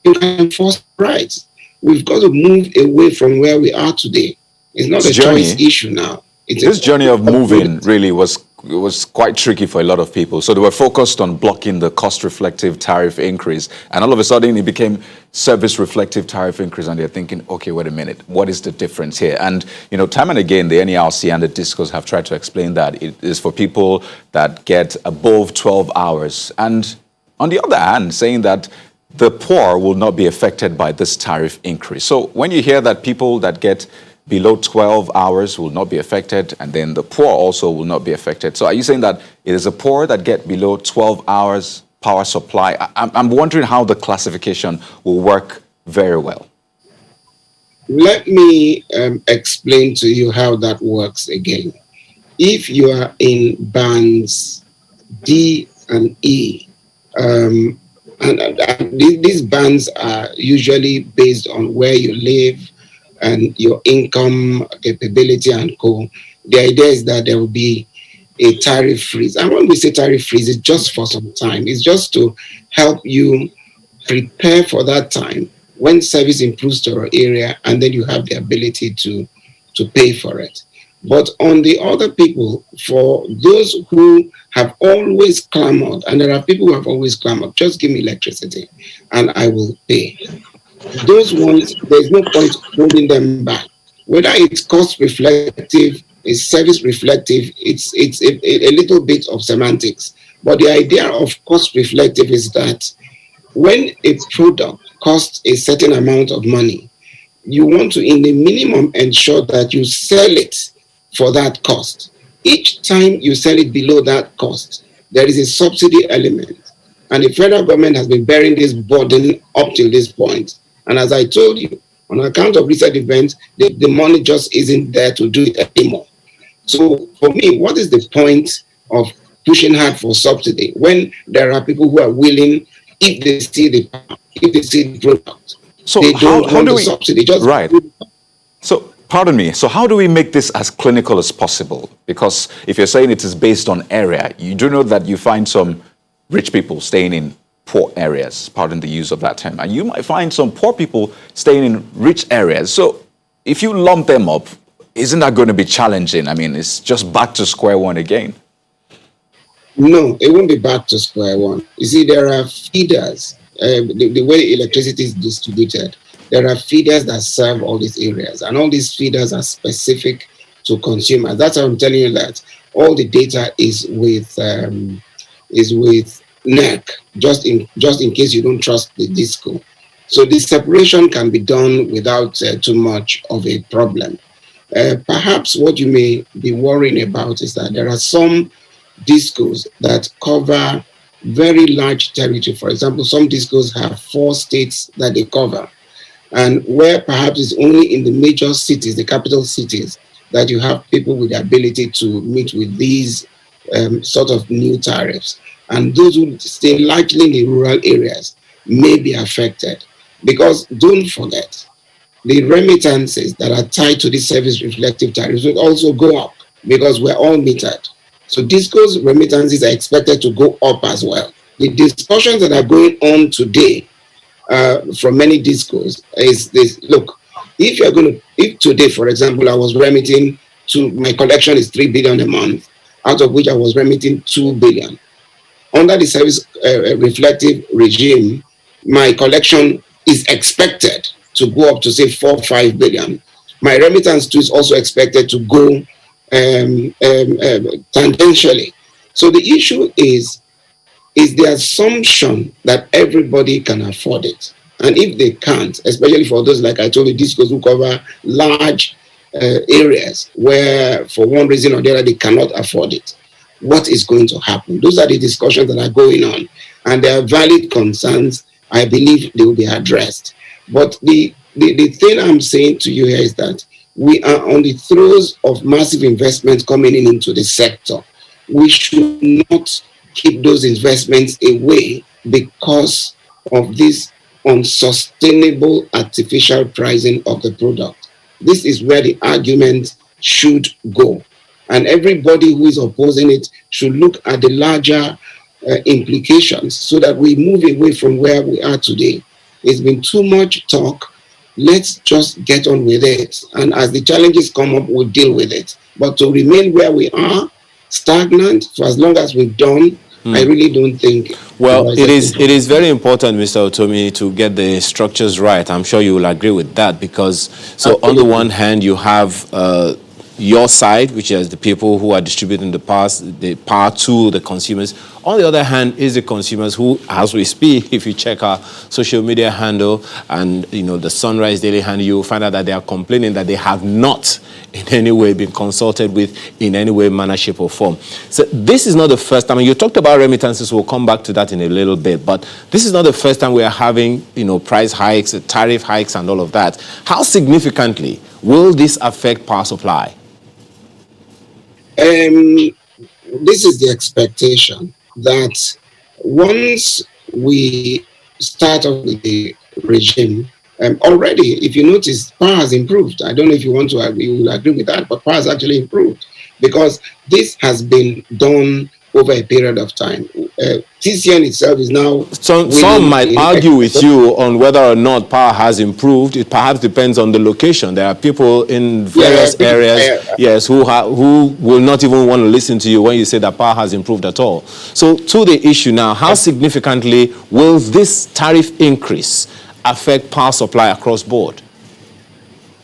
you can enforce rights. We've got to move away from where we are today. It's not a choice issue now. This journey of moving really was it was quite tricky for a lot of people. So they were focused on blocking the cost-reflective tariff increase. And all of a sudden, it became service-reflective tariff increase. And they're thinking, okay, wait a minute, what is the difference here? And, you know, time and again, the NERC and the DISCOs have tried to explain that it is for people that get above 12 hours. And on the other hand, saying that the poor will not be affected by this tariff increase. So when you hear that people that get below 12 hours will not be affected, and then the poor also will not be affected. So are you saying that it is the poor that get below 12 hours power supply? I'm wondering how the classification will work very well. Let me explain to you how that works again. If you are in bands D and E, and these bands are usually based on where you live and your income capability and co. The idea is that there will be a tariff freeze. And when we say tariff freeze, it's just for some time. It's just to help you prepare for that time when service improves to your area, and then you have the ability to pay for it. But on the other people, for those who have always clamored, and there are people who have always clamored, just give me electricity and I will pay. Those ones, there's no point holding them back. Whether it's cost reflective, it's service reflective, it's a little bit of semantics. But the idea of cost reflective is that when a product costs a certain amount of money, you want to, in the minimum, ensure that you sell it for that cost. Each time you sell it below that cost, there is a subsidy element. And the federal government has been bearing this burden up till this point. And as I told you, on account of recent events, the money just isn't there to do it anymore. So for me, what is the point of pushing hard for subsidy when there are people who are willing, if they see the product, so they don't how want do the we, subsidy. Just right. So pardon me. So how do we make this as clinical as possible? Because if you're saying it is based on area, you do know that you find some rich people staying in poor areas, pardon the use of that term, and you might find some poor people staying in rich areas. So if you lump them up, isn't that going to be challenging? I mean, it's just back to square one again. No, it won't be back to square one. You see, there are feeders. The way electricity is distributed, there are feeders that serve all these areas, and all these feeders are specific to consumers. That's how I'm telling you that all the data is with NERC, just in case you don't trust the DISCO. So this separation can be done without too much of a problem. Perhaps what you may be worrying about is that there are some DISCOs that cover very large territory. For example, some DISCOs have 4 states that they cover, and where perhaps it's only in the major cities, the capital cities, that you have people with the ability to meet with these sort of new tariffs. And those who stay largely in the rural areas may be affected. Because don't forget, the remittances that are tied to the service reflective tariffs will also go up because we're all metered. So DISCO's remittances are expected to go up as well. The discussions that are going on today from many DISCOs is this: look, if today, for example, I was remitting my collection is 3 billion a month, out of which I was remitting 2 billion. Under the service reflective regime, my collection is expected to go up to say 4 or 5 billion. My remittance too is also expected to go tangentially. So the issue is the assumption that everybody can afford it. And if they can't, especially for those, like I told you, DISCOs who cover large areas where for one reason or the other they cannot afford it, what is going to happen? Those are the discussions that are going on, and there are valid concerns. I believe they will be addressed. But the thing I'm saying to you here is that we are on the throes of massive investments coming into the sector. We should not keep those investments away because of this unsustainable artificial pricing of the product. This is where the argument should go. And everybody who is opposing it should look at the larger implications so that we move away from where we are today. It's been too much talk. Let's just get on with it. And as the challenges come up, we'll deal with it. But to remain where we are stagnant for as long as we've done. I really don't think. Well, it is very important, Mr. Otomi, to get the structures right. I'm sure you will agree with that, because on the one hand you have your side, which is the people who are distributing the power to the consumers. On the other hand is the consumers who, as we speak, if you check our social media handle and the Sunrise Daily handle, you will find out that they are complaining that they have not in any way been consulted with in any way, manner, shape or form. So this is not the first time. You talked about remittances. We'll come back to that in a little bit, but this is not the first time we are having price hikes, tariff hikes and all of that. How significantly will this affect power supply? This is the expectation that once we start off the regime, already, if you notice, power has improved. I don't know if you want to agree, you will agree with that, but power has actually improved because this has been done over a period of time. TCN itself is now... Some might argue with you on whether or not power has improved. It perhaps depends on the location. There are people in various areas, who will not even want to listen to you when you say that power has improved at all. So to the issue now, how significantly will this tariff increase affect power supply across board?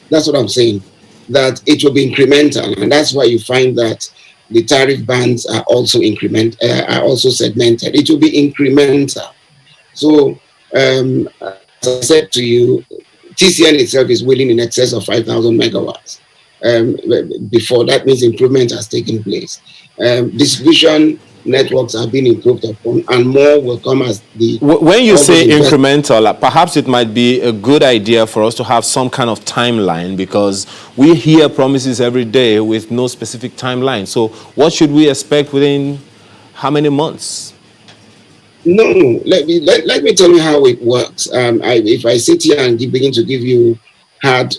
That's what I'm saying, that it will be incremental, and that's why you find that the tariff bands are also segmented. It will be incremental. So, as I said to you, TCN itself is willing in excess of 5,000 megawatts. Before that means improvement has taken place. Distribution networks have been improved upon, and more will come as the... When you say incremental, perhaps it might be a good idea for us to have some kind of timeline, because we hear promises every day with no specific timeline. So what should we expect within how many months? No, let me tell you how it works. If I sit here and begin to give you hard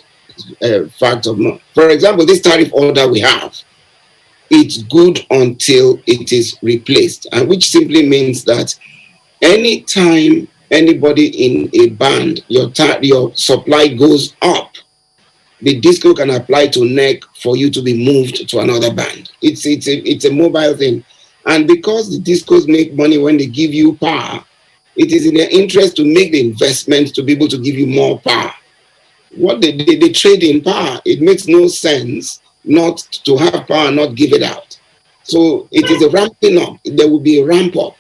facts of no. For example, this tariff order we have, it's good until it is replaced, and which simply means that anytime anybody in a band, your supply goes up, the DISCO can apply to NEC for you to be moved to another band. It's a mobile thing, and because the DISCOs make money when they give you power, it is in their interest to make the investment to be able to give you more power. What they trade in power, it makes no sense not to have power, not give it out. So it is a ramping up. There will be a ramp up,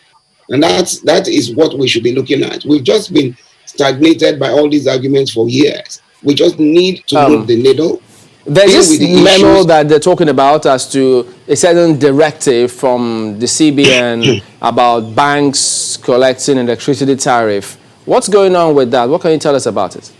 and that is what we should be looking at. We've just been stagnated by all these arguments for years. We just need to move the needle. There's this memo that they're talking about as to a certain directive from the CBN about banks collecting electricity tariff. What's going on with that? What can you tell us about it?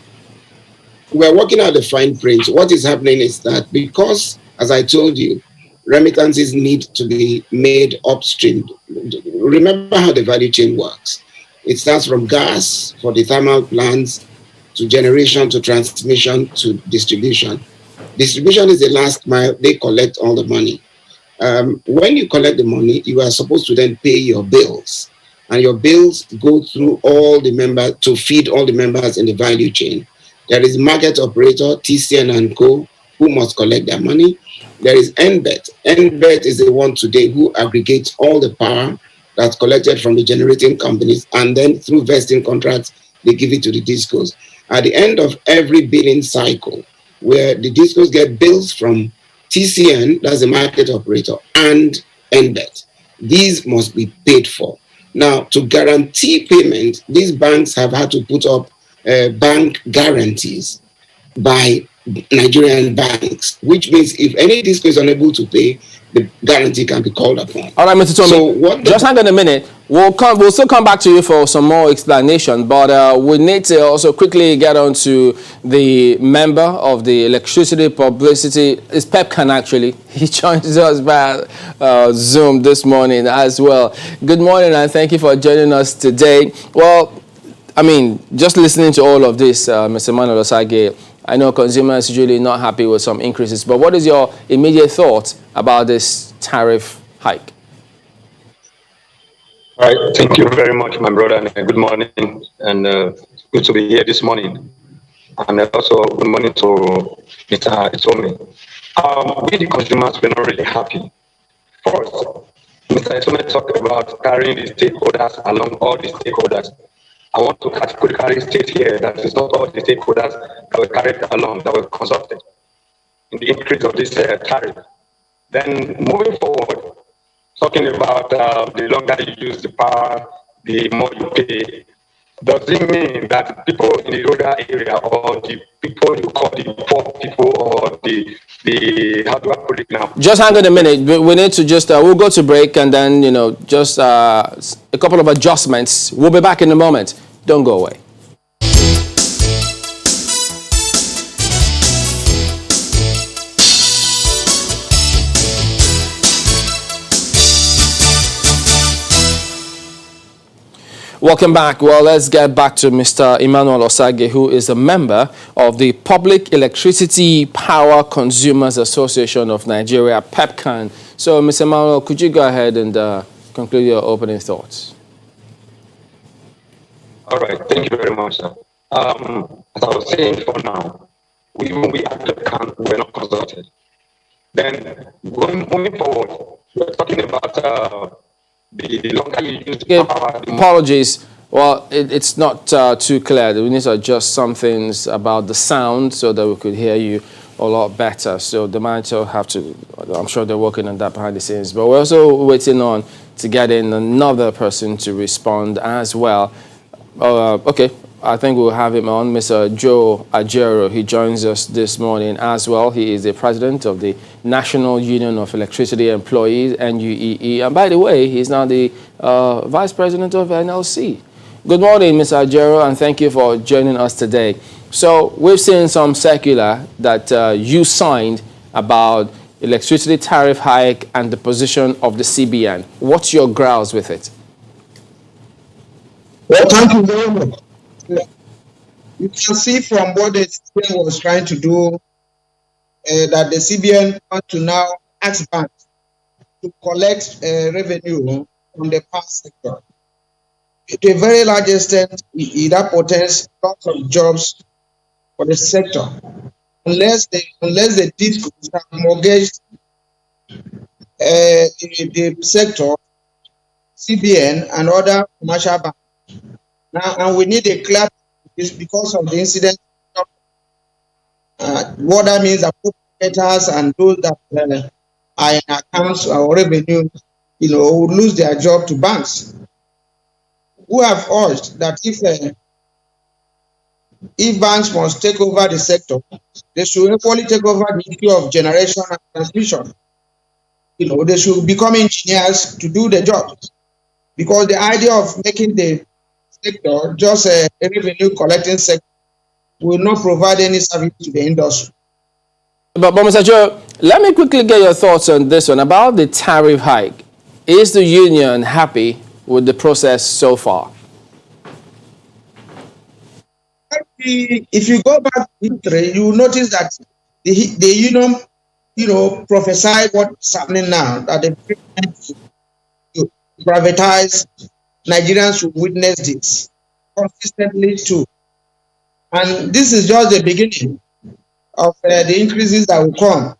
We're working out the fine print. What is happening is that because, as I told you, remittances need to be made upstream. Remember how the value chain works. It starts from gas for the thermal plants to generation to transmission to distribution. Distribution is the last mile. They collect all the money. When you collect the money, you are supposed to then pay your bills. And your bills go through all the members to feed all the members in the value chain. There is market operator, TCN and Co., who must collect their money. There is NBET. NBET is the one today who aggregates all the power that's collected from the generating companies, and then through vesting contracts, they give it to the DISCOs. At the end of every billing cycle, where the DISCOs get bills from TCN, that's the market operator, and NBET, these must be paid for. Now, to guarantee payment, these banks have had to put up bank guarantees by Nigerian banks, which means if any DISCO is unable to pay, the guarantee can be called upon. All right, Mr. Tommy, just hang on a minute. We'll still come back to you for some more explanation, but we need to also quickly get on to the member of the electricity publicity. It's PEPCAN, actually. He joins us by Zoom this morning as well. Good morning, and thank you for joining us today. Well, I mean, just listening to all of this, Mr. Manuel Osage, I know consumers usually not happy with some increases, but what is your immediate thought about this tariff hike? All right, thank you very much, my brother, and good morning, and good to be here this morning. And also, good morning to Mr. Itomi. We, the consumers, we're not really happy. First, Mr. Isume talked about carrying the stakeholders along, all the stakeholders. I want to categorically state here that it's not all the stakeholders that were carried along, that were consulted in the increase of this tariff. Then moving forward, talking about the longer you use the power, the more you pay. Does it mean that people in the rural area, or the people you call the poor people, or the how do I put it now? Just hang on a minute. We need to just, we'll go to break and then, just a couple of adjustments. We'll be back in a moment. Don't go away. Welcome back. Well, let's get back to Mr. Emmanuel Osage, who is a member of the Public Electricity Power Consumers Association of Nigeria, PEPCAN. So, Mr. Emmanuel, could you go ahead and conclude your opening thoughts? All right. Thank you very much, sir. As I was saying, for now, we at PEPCAN, we're not consulted. Then, moving forward, we're talking about the longer you use the power, apologies. Well, it's not too clear. We need to adjust some things about the sound so that we could hear you a lot better. So the manager have to, I'm sure they're working on that behind the scenes. But we're also waiting on to get in another person to respond as well. Okay, I think we'll have him on, Mr. Joe Ajero. He joins us this morning as well. He is the president of the National Union of Electricity Employees, NUEE. And by the way, he's now the vice president of NLC. Good morning, Mr. Ajero, and thank you for joining us today. So we've seen some circular that you signed about electricity tariff hike and the position of the CBN. What's your grounds with it? Well, thank you very much. You can see from what the CBN was trying to do that the CBN wants to now ask banks to collect revenue from the power sector. To a very large extent, that portends lots of jobs for the sector. Unless the discos have mortgaged the sector, CBN and other commercial banks. Now, and we need a clear because of the incident. What that means that operators and those that are in accounts or revenue, will lose their job to banks. Who have urged that if banks must take over the sector, they should equally take over the issue of generation and transmission. They should become engineers to do the job, because the idea of making the sector just a revenue collecting sector will not provide any service to the industry. But Mr. Joe, let me quickly get your thoughts on this one about the tariff hike. Is the union happy with the process so far? If you go back to history, you will notice that the union, prophesied what's happening now, that the privatize Nigerians should witness this consistently too. And this is just the beginning of the increases that will come.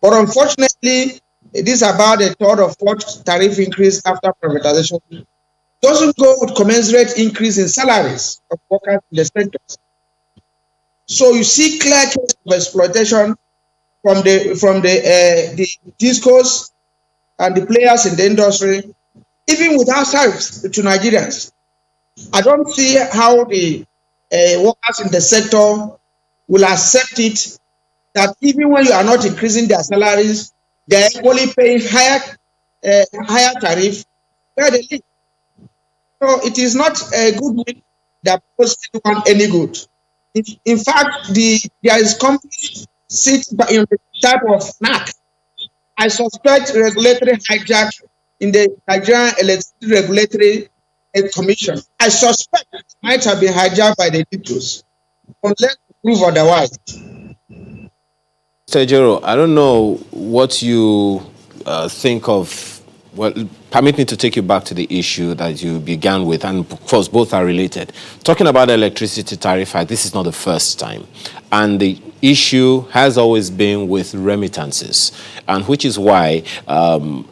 But unfortunately, it is about a third or fourth tariff increase after privatization. It doesn't go with commensurate increase in salaries of workers in the sector. So you see clear case of exploitation from the discos and the players in the industry, even without tariffs to Nigerians. I don't see how the workers in the sector will accept it, that even when you are not increasing their salaries, they are equally paying higher tariff where they live. So it is not a good way that does anyone any good. In fact, there is complete sit in the type of knack. I suspect regulatory hijack in the Nigerian Electricity Regulatory Commission. I suspect it might have been hijacked by the details, unless prove otherwise. Mr. Jero, I don't know what you think of. Well, permit me to take you back to the issue that you began with, and of course both are related. Talking about the electricity tariff hike, this is not the first time. And the issue has always been with remittances, and which is why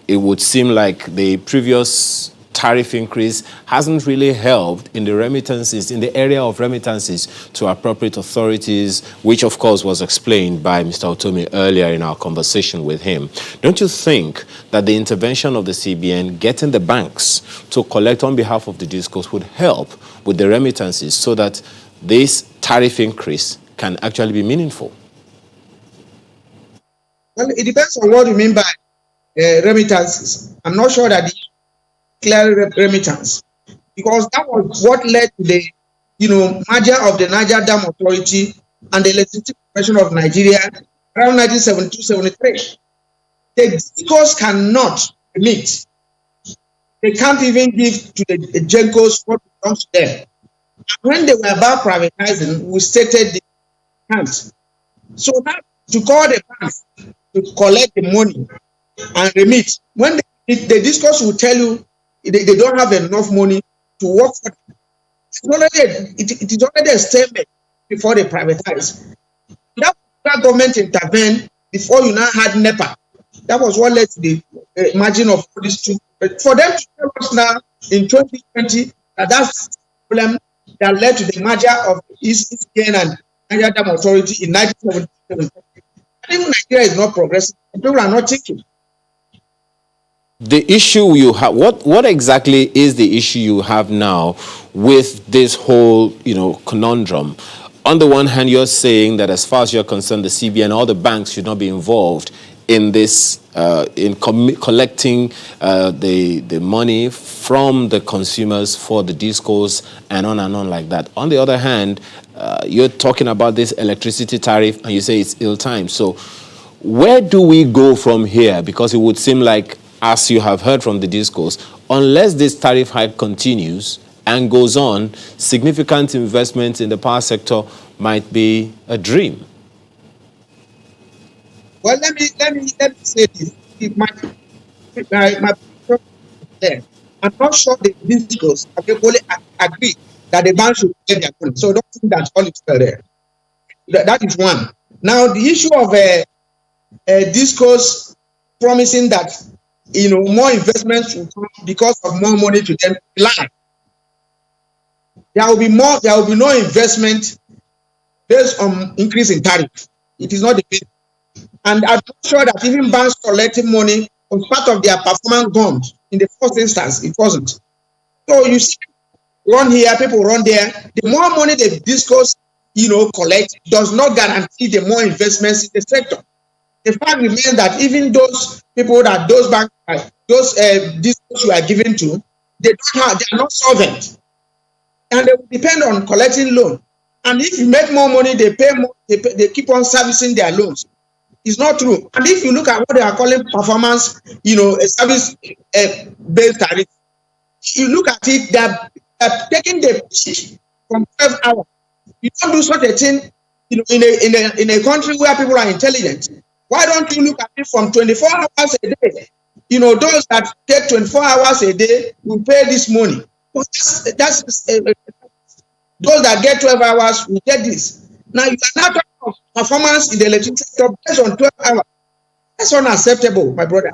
it would seem like the previous tariff increase hasn't really helped in the remittances, in the area of remittances to appropriate authorities, which of course was explained by Mr. Otomi earlier in our conversation with him. Don't you think that the intervention of the CBN, getting the banks to collect on behalf of the discos, would help with the remittances so that this tariff increase can actually be meaningful? Well, it depends on what you mean by remittances. I'm not sure that the clear remittance, because that was what led to the merger of the Niger Dam Authority and the Electricity Corporation of Nigeria around 1972-73. The discos cannot remit. They can't even give to the GENCOs what belongs to them. And when they were about privatizing, we stated the hands. So that to call the banks to collect the money and remit, when the discos will tell you they don't have enough money to work for them. It is already a statement before they privatize. That government intervened before you now had NEPA. That was what led to the margin of these two. But for them to tell us now in 2020 that that's the problem that led to the merger of ECN and Niger Dam Authority in 1977. I think Nigeria is not progressing. People are not thinking. The issue you have, what exactly is the issue you have now with this whole, conundrum? On the one hand, you're saying that as far as you're concerned, the CBN, all the banks should not be involved in this, collecting the money from the consumers for the discos and on like that. On the other hand, you're talking about this electricity tariff and you say it's ill-timed. So where do we go from here? Because it would seem like, as you have heard from the discourse, unless this tariff hike continues and goes on, significant investments in the power sector might be a dream. Well, let me say this. My there. I'm not sure the discourse fully agree that the bank should get their money. So don't think that all is still there. That is one. Now the issue of a discourse promising that more investments will come because of more money to them. Lie. There will be no investment based on increase in tariff. It is not the case. And I'm not sure that even banks collecting money was part of their performance bond in the first instance. It wasn't. So you see, run here, people run there. The more money the discos collect does not guarantee the more investments in the sector. The fact remains that even those people that those banks, those discounts you are giving to, they are not solvent, and they will depend on collecting loan. And if you make more money, they pay more. They keep on servicing their loans. It's not true. And if you look at what they are calling performance, a service-based tariff, you look at it, they're taking the peak from 12 hours. You don't do such a thing, in a country where people are intelligent. Why don't you look at it from 24 hours a day? Those that take 24 hours a day will pay this money. But that's those that get 12 hours will get this. Now, you are not talking of performance in the electricity sector based on 12 hours. That's unacceptable, my brother.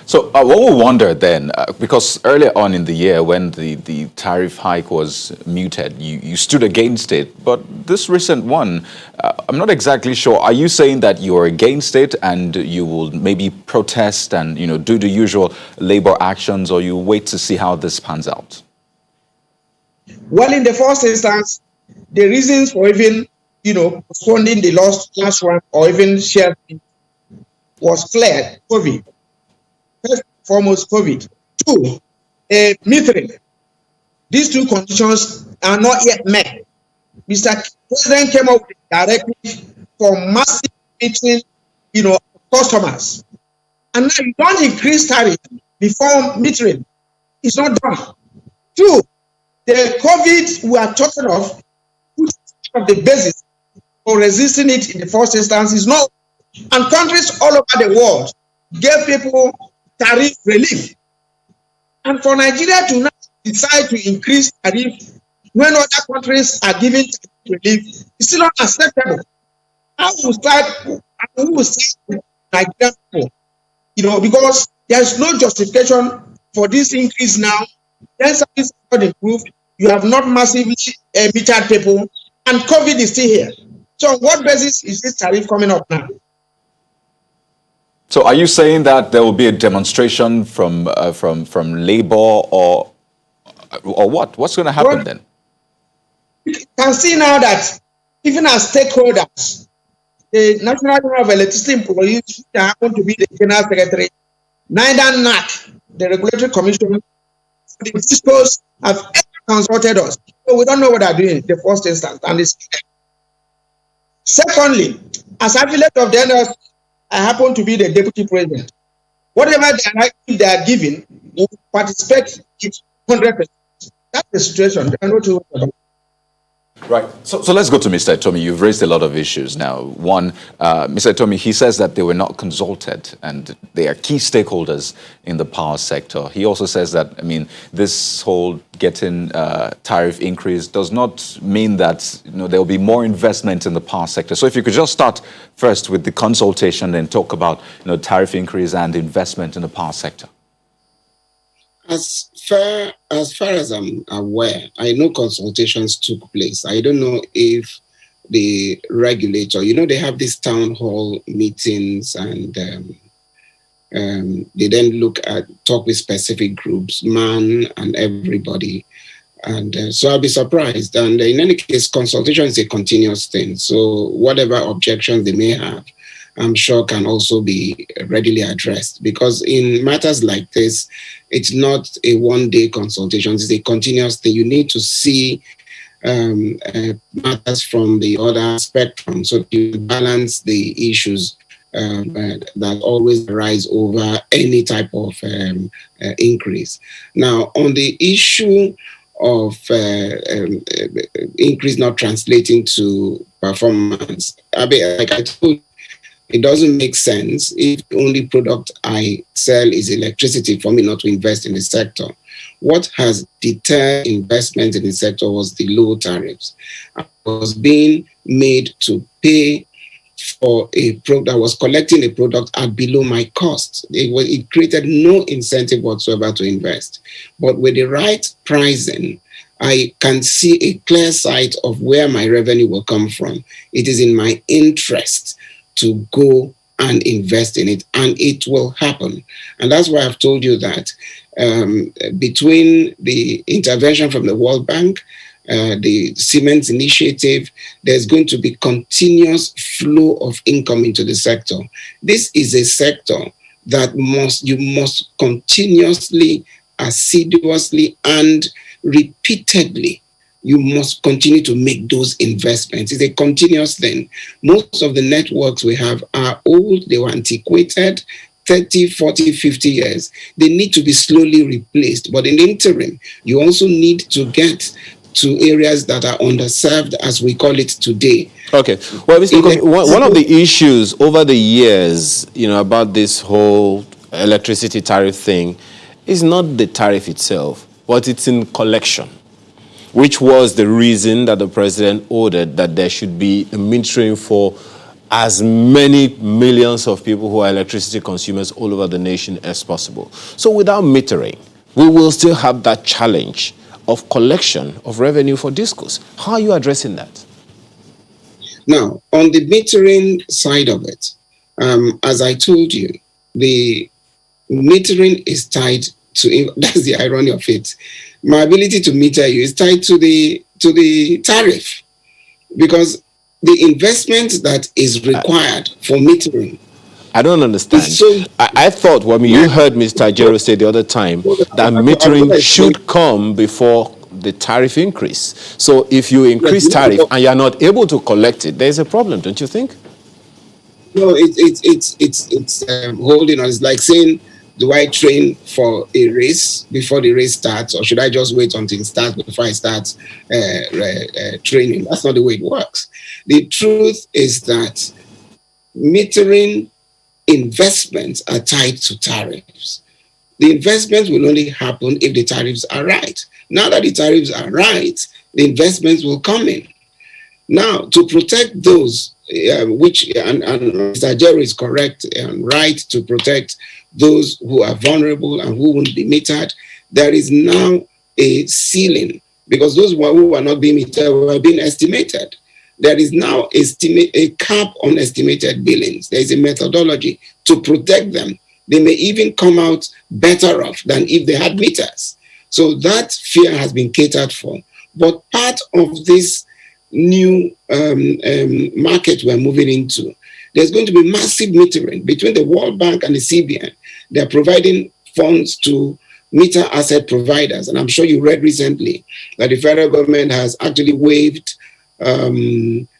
So what we wonder then, because earlier on in the year when the tariff hike was muted, you stood against it. But this recent one, I'm not exactly sure. Are you saying that you're against it and you will maybe protest and do the usual labor actions, or you wait to see how this pans out? Well, in the first instance, the reasons for even postponing the last one or even sharing was clear. COVID. First and foremost, COVID. Two, metering. These two conditions are not yet met. Mr. President came up with a directive for massive metering, customers. And now you don't increase tariff before metering. It's not done. Two, the COVID we are talking of the basis for resisting it in the first instance is not. And countries all over the world gave people tariff relief. And for Nigeria to now decide to increase tariff when other countries are giving tariff relief is still not acceptable. I will start Nigerian people, because there's no justification for this increase now. Then service is not improved. You have not massively metered people, and COVID is still here. So, on what basis is this tariff coming up now? So, are you saying that there will be a demonstration from labor or what? What's going to happen then? You can see now that even as stakeholders, the National Union of Electricity Employees, which happen to be the General Secretary, neither NAC, the Regulatory Commission, the DISCOs have ever consulted us. So we don't know what they're doing in the first instance. And secondly, as affiliate of the NLC, I happen to be the Deputy President. Whatever they are giving, we participate in 100%. That's the situation. There are no two ways about it. Right. So let's go to Mr. Etomi. You've raised a lot of issues now. One, Mr. Etomi, he says that they were not consulted and they are key stakeholders in the power sector. He also says that, this whole getting tariff increase does not mean that there will be more investment in the power sector. So if you could just start first with the consultation and talk about tariff increase and investment in the power sector. As far as I'm aware, I know consultations took place. I don't know if the regulator, they have these town hall meetings and they then talk with specific groups, man and everybody. And so I'll be surprised. And in any case, consultation is a continuous thing. So whatever objections they may have, I'm sure can also be readily addressed, because in matters like this, it's not a one-day consultation, it's a continuous thing. You need to see matters from the other spectrum, so you balance the issues that always arise over any type of increase. Now, on the issue of increase not translating to performance, like I told you, it doesn't make sense if the only product I sell is electricity for me not to invest in the sector. What has deterred investment in the sector was the low tariffs. I was being made to pay for a product that was collecting a product at below my cost. It created no incentive whatsoever to invest. But with the right pricing, I can see a clear sight of where my revenue will come from. It is in my interest to go and invest in it, and it will happen. And that's why I've told you that between the intervention from the World Bank, the Siemens initiative, there's going to be continuous flow of income into the sector. This is a sector that you must continuously, assiduously, and repeatedly, you must continue to make those investments. It's a continuous thing. Most of the networks we have are old, they were antiquated, 30, 40, 50 years. They need to be slowly replaced. But in the interim, you also need to get to areas that are underserved, as we call it today. Okay. Well, Mr. one of the issues over the years, about this whole electricity tariff thing is not the tariff itself, but it's in collection, which was the reason that the president ordered that there should be a metering for as many millions of people who are electricity consumers all over the nation as possible. So without metering, we will still have that challenge of collection of revenue for discos. How are you addressing that? Now, on the metering side of it, as I told you, the metering is tied to, that's the irony of it. My ability to meter you is tied to the tariff, because the investment that is required for metering. I don't understand. So, I thought when you heard Mr. Ajero say the other time that metering should come before the tariff increase. So if you increase tariff and you're not able to collect it, there's a problem, don't you think? No, it's holding on. It's like saying, do I train for a race before the race starts, or should I just wait until it starts before I start training? That's not the way it works. The truth is that metering investments are tied to tariffs. The investments will only happen if the tariffs are right. Now that the tariffs are right, the investments will come in. Now, to protect those which and Mr. Jerry is correct and right to protect those who are vulnerable and who won't be metered. There is now a ceiling because those who are not being metered were being estimated. There is now a cap on estimated billings. There is a methodology to protect them. They may even come out better off than if they had meters. So that fear has been catered for. But part of this new market we're moving into, there's going to be massive metering between the World Bank and the CBN. They're providing funds to meter asset providers. And I'm sure you read recently that the federal government has actually waived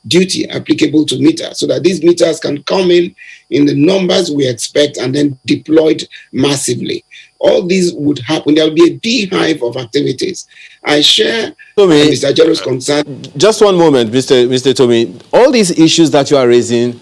duty applicable to meters so that these meters can come in the numbers we expect and then deployed massively. All these would happen. There will be a beehive of activities. I share Mr. Jero's concern. Just one moment, Mr. Tommy. All these issues that you are raising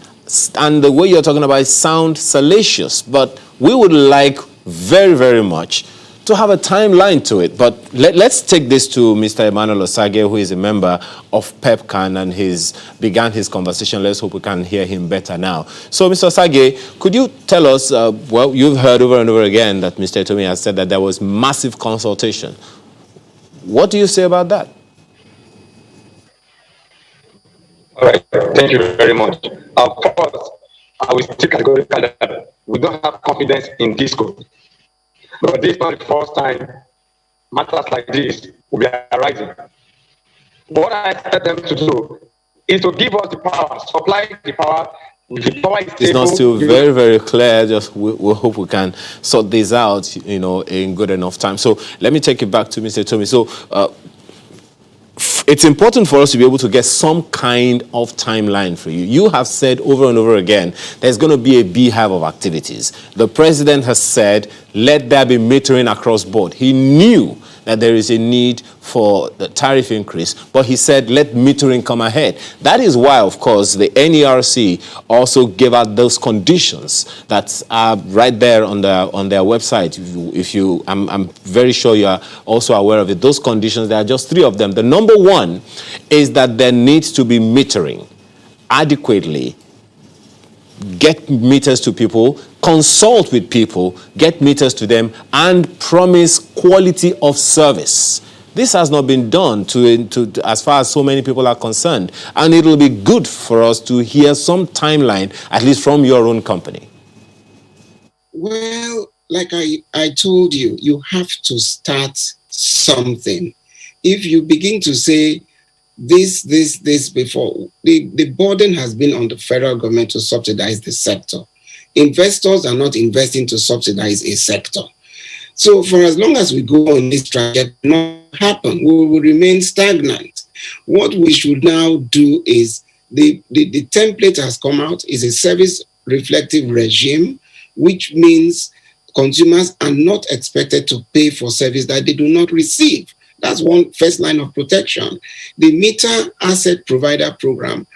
and the way you're talking about sound salacious, but we would like very, very much to have a timeline to it. But let's take this to Mr. Emmanuel Osage, who is a member of PEPCAN, and he's began his conversation. Let's hope we can hear him better now. So, Mr. Osage, could you tell us, well, you've heard over and over again that Mr. Tommy has said that there was massive consultation. What do you say about that? All right, thank you very much. First, I will still categorically that we don't have confidence in this code. But this is not the first time matters like this will be arising. What I expect them to do is to give us the power, supply the power. The power is it's not still very, very clear. Just we hope we can sort this out, in good enough time. So let me take it back to Mr. Tommy. So it's important for us to be able to get some kind of timeline for you. You have said over and over again, there's going to be a beehive of activities. The president has said, let there be metering across board. He knew that there is a need for the tariff increase, but he said, let metering come ahead. That is why, of course, the NERC also gave out those conditions that are right there on their website. I'm very sure you are also aware of it. Those conditions, there are just 3 of them. The number 1 is that there needs to be metering adequately. Get meters to people, consult with people, get meters to them, and promise quality of service. This has not been done to as far as so many people are concerned. And it will be good for us to hear some timeline, at least from your own company. Well, like I told you, you have to start something. If you begin to say, this before, the burden has been on the federal government to subsidize the sector. Investors are not investing to subsidize a sector. So for as long as we go on this track, it will not happen. We will remain stagnant. What we should now do is, the template has come out, is a service reflective regime, which means consumers are not expected to pay for service that they do not receive. That's one first line of protection. The meter asset provider program,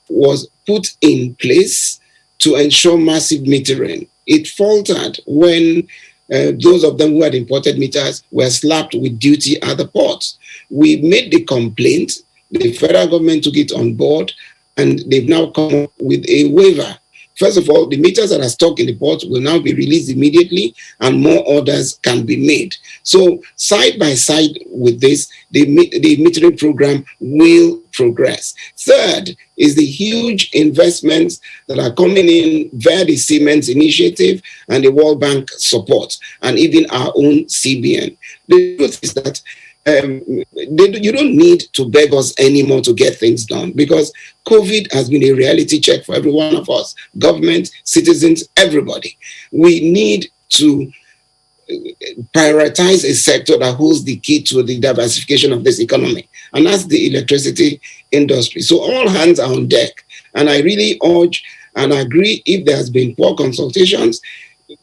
was put in place to ensure massive metering. It faltered when those of them who had imported meters were slapped with duty at the ports. We made the complaint, the federal government took it on board, and they've now come up with a waiver. First of all, the meters that are stuck in the ports will now be released immediately, and more orders can be made. So side by side with this, the metering program will progress. Third is the huge investments that are coming in via the Siemens initiative and the World Bank support, and even our own CBN. The truth is that you don't need to beg us anymore to get things done, because COVID has been a reality check for every one of us, government, citizens, everybody. We need to prioritize a sector that holds the key to the diversification of this economy, and that's the electricity industry. So all hands are on deck, and I really urge and agree, if there has been poor consultations,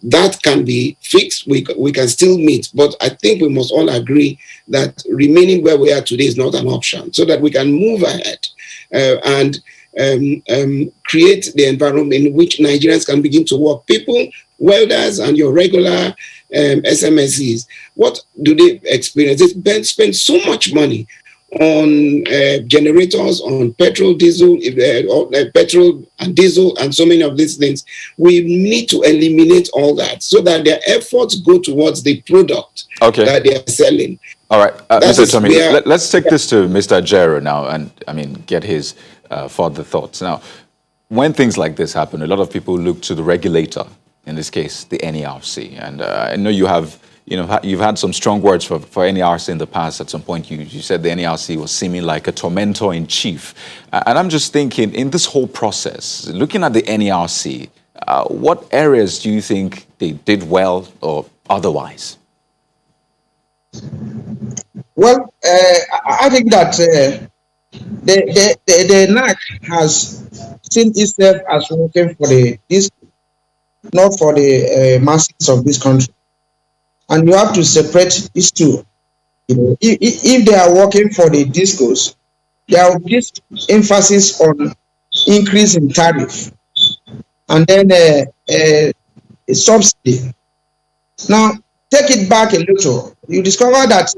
that can be fixed. We can still meet, but I think we must all agree that remaining where we are today is not an option, so that we can move ahead and create the environment in which Nigerians can begin to work. People, welders, and your regular SMSEs, what do they experience? They spend so much money on generators, on petrol, diesel, petrol and diesel, and so many of these things. We need to eliminate all that so that their efforts go towards the product that they are selling. All right, Mr. Tommy, let's take this to Mr. Jero now and, get his further thoughts. Now, when things like this happen, a lot of people look to the regulator, in this case, the NERC. And I know you've had some strong words for NERC in the past. At some point, you said the NERC was seeming like a tormentor in chief. And I'm just thinking, in this whole process, looking at the NERC, what areas do you think they did well or otherwise? Well, I think that the NAC has seen itself as working for this, not for the masses of this country. And you have to separate these two. If they are working for the discos, there will be emphasis on increase in tariff and then a subsidy. Now, take it back a little. You discover that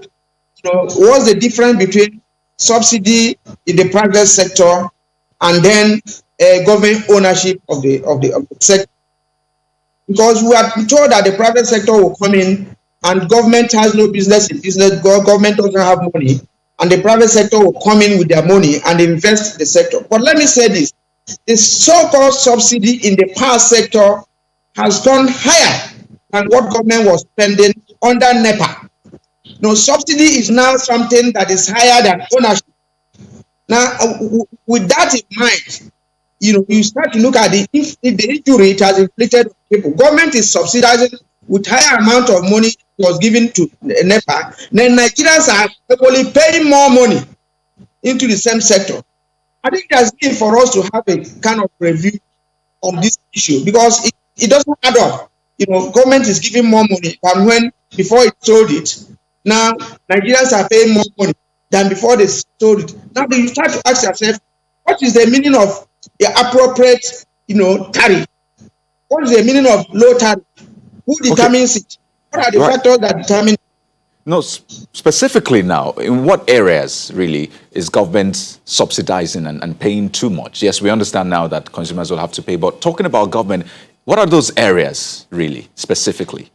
what's the difference between subsidy in the private sector and then government ownership of the sector. Because we are told that the private sector will come in and government has no business in business, government doesn't have money, and the private sector will come in with their money and invest in the sector. But let me say this, the so-called subsidy in the power sector has gone higher than what government was spending under NEPA. No, subsidy is now something that is higher than ownership. Now, with that in mind, you start to look at if the injury it has inflicted on people. Government is subsidizing with higher amount of money was given to NEPA. Then Nigerians are probably paying more money into the same sector. I think there's need for us to have a kind of review on this issue because it doesn't add up. Government is giving more money than when before it sold it. Now Nigerians are paying more money than before they sold it. Now you start to ask yourself, what is the meaning of the appropriate, tariff? What is the meaning of low tariff? Who determines it? What are the factors that determine it? No, specifically now, in what areas really is government subsidizing and paying too much? Yes, we understand now that consumers will have to pay, but talking about government, what are those areas really, specifically?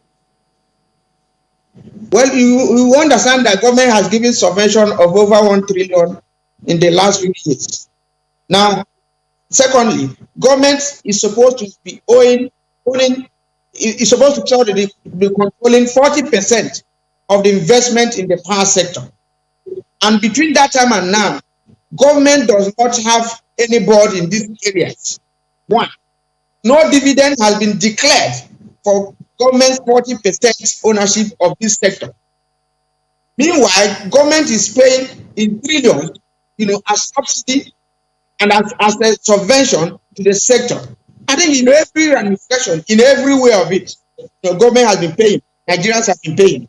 Well, you understand that government has given subvention of over 1 trillion in the last few years. Now, secondly, government is supposed to be is supposed to be controlling 40% of the investment in the power sector. And between that time and now, government does not have any board in these areas. One, no dividend has been declared for government's 40% ownership of this sector. Meanwhile, government is paying in trillions, as subsidy and as a subvention to the sector. I think in every ramification, in every way of it, the government has been paying. Nigerians have been paying.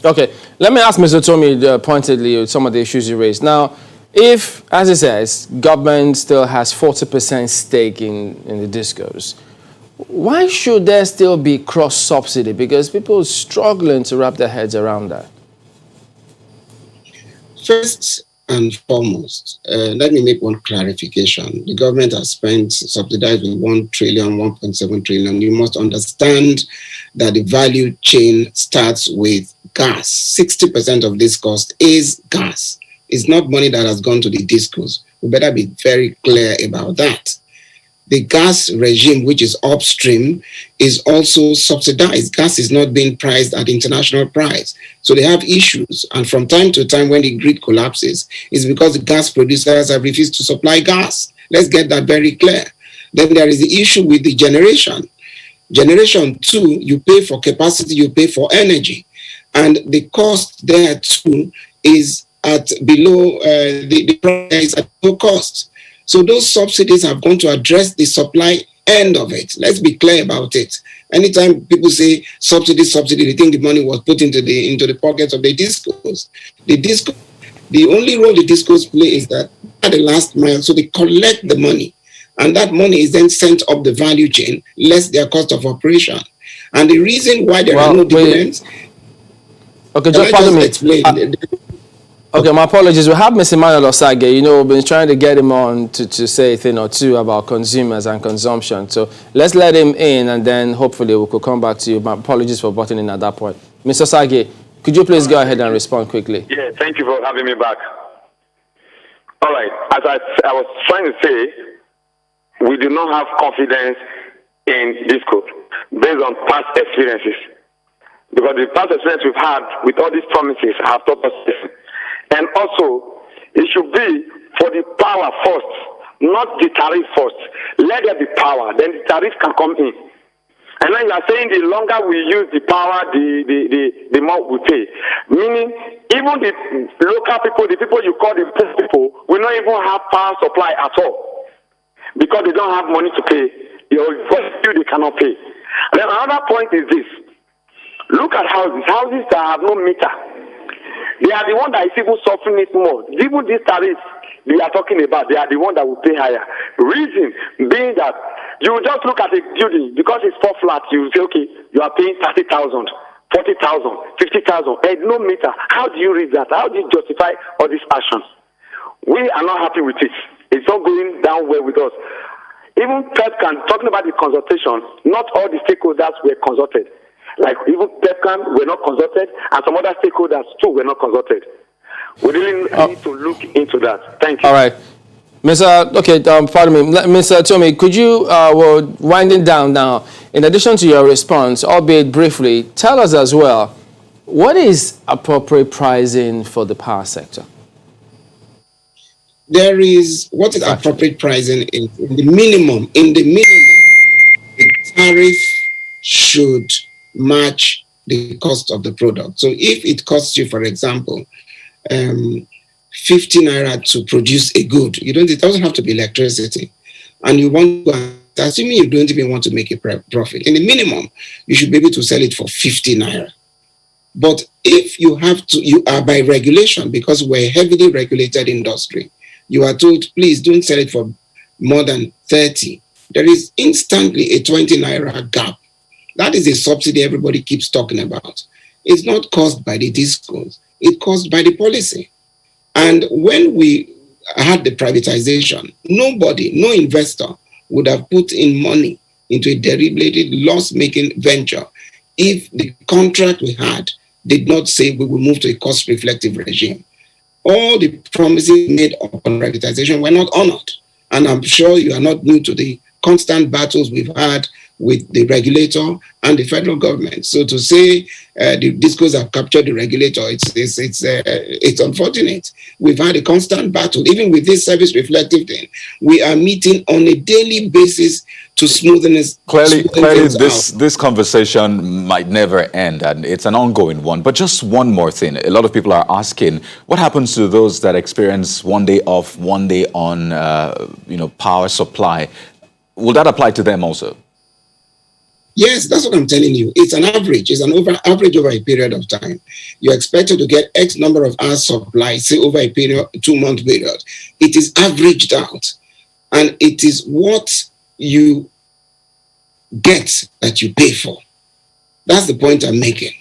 Okay, let me ask Mr. Tommy pointedly some of the issues you raised. Now, if, as it says, government still has 40% stake in the discos, why should there still be cross-subsidy? Because people are struggling to wrap their heads around that. First and foremost, let me make one clarification. The government has subsidized with 1 trillion, 1.7 trillion. You must understand that the value chain starts with gas. 60% of this cost is gas. It's not money that has gone to the discos. We better be very clear about that. The gas regime, which is upstream, is also subsidized. Gas is not being priced at international price. So they have issues. And from time to time, when the grid collapses, it's because the gas producers have refused to supply gas. Let's get that very clear. Then there is the issue with the generation. Generation 2, you pay for capacity, you pay for energy. And the cost there too is at below, the price at low cost. So those subsidies have gone to address the supply end of it. Let's be clear about it. Anytime people say subsidy, they think the money was put into the pockets of the discos. The only role the discos play is that at the last mile, so they collect the money. And that money is then sent up the value chain, less their cost of operation. And the reason why there are no dividends... Okay, just pardon me. Okay, my apologies. We have Mr. Emmanuel Osage. You know, we've been trying to get him on to say a thing or two about consumers and consumption. So let's let him in, and then hopefully we could come back to you. My apologies for butting in at that point. Mr. Osage, could you please go ahead and respond quickly? Yeah, thank you for having me back. All right, as I was trying to say, we do not have confidence in this code based on past experiences. Because the past experience we've had with all these promises have taught us this. And also, it should be for the power first, not the tariff first. Let there be power, then the tariff can come in. And then you are saying the longer we use the power, the more we pay. Meaning, even the local people, the people you call the poor people, will not even have power supply at all. Because they don't have money to pay. They cannot pay. And then another point is this. Look at houses that have no meter. They are the one that is even suffering it more. Even these tariffs we are talking about, they are the one that will pay higher. Reason being that you just look at a building, because it's 4 flats, you say, okay, you are paying 30,000, 40,000, 50,000, and no meter. How do you read that? How do you justify all these actions? We are not happy with it. It's not going down well with us. Even PEPCAN, talking about the consultation, not all the stakeholders were consulted. Like even PEPCAN were not consulted, and some other stakeholders too were not consulted. We really need to look into that. Thank you. All right. Pardon me. Mr. Tommy, could you, we're winding down now. In addition to your response, albeit briefly, tell us as well, what is appropriate pricing for the power sector? There is, what is appropriate pricing in the minimum? In the minimum, the tariff should match the cost of the product. So if it costs you, for example, 50 naira to produce a good, it doesn't have to be electricity, and you want to, assuming you don't even want to make a profit, in the minimum, you should be able to sell it for 50 naira. But if you have to, you are by regulation, because we're a heavily regulated industry, you are told, please don't sell it for more than 30. There is instantly a 20 naira gap. That is a subsidy everybody keeps talking about. It's not caused by the discos. It's caused by the policy. And when we had the privatization, nobody, no investor would have put in money into a deliberated loss-making venture if the contract we had did not say we will move to a cost-reflective regime. All the promises made upon privatization were not honored. And I'm sure you are not new to the constant battles we've had with the regulator and the federal government. So to say the discos have captured the regulator, it's unfortunate. We've had a constant battle. Even with this service reflective thing, we are meeting on a daily basis to smoothen this. Clearly, this conversation might never end, and it's an ongoing one. But just one more thing. A lot of people are asking, what happens to those that experience 1 day off, 1 day on, power supply? Will that apply to them also? Yes, that's what I'm telling you. It's an average. It's an average over a period of time. You're expected to get X number of hours supply, say over a period, 2-month period. It is averaged out. And it is what you get that you pay for. That's the point I'm making.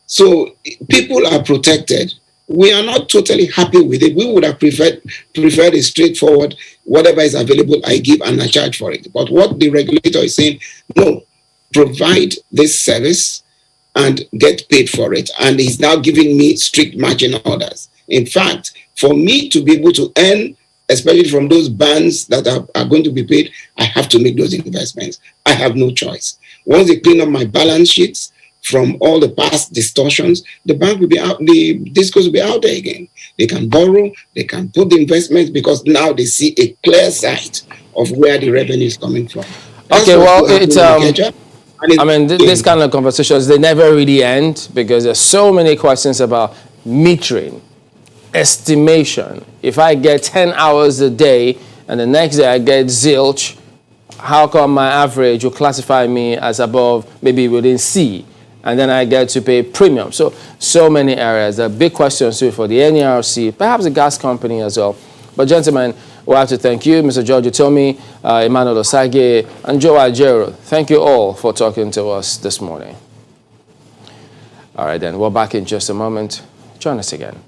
So people are protected. We are not totally happy with it. We would have preferred a straightforward, whatever is available, I give and I charge for it. But what the regulator is saying, no, provide this service and get paid for it. And he's now giving me strict margin orders. In fact, for me to be able to earn, especially from those bands that are going to be paid, I have to make those investments. I have no choice. Once they clean up my balance sheets from all the past distortions, the bank will be out, the discos will be out there again. They can borrow, they can put the investments, because now they see a clear sight of where the revenue is coming from. Okay, well, this kind of conversations, they never really end, because there's so many questions about metering, estimation. If I get 10 hours a day and the next day I get zilch, how come my average will classify me as above, maybe within C, and then I get to pay premium? So many areas. There are big questions too for the NERC, perhaps the gas company as well. But gentlemen, we'll have to thank you, Mr. George Utomi, Emmanuel Osage, and Joe Ajero. Thank you all for talking to us this morning. All right, then, we're back in just a moment. Join us again.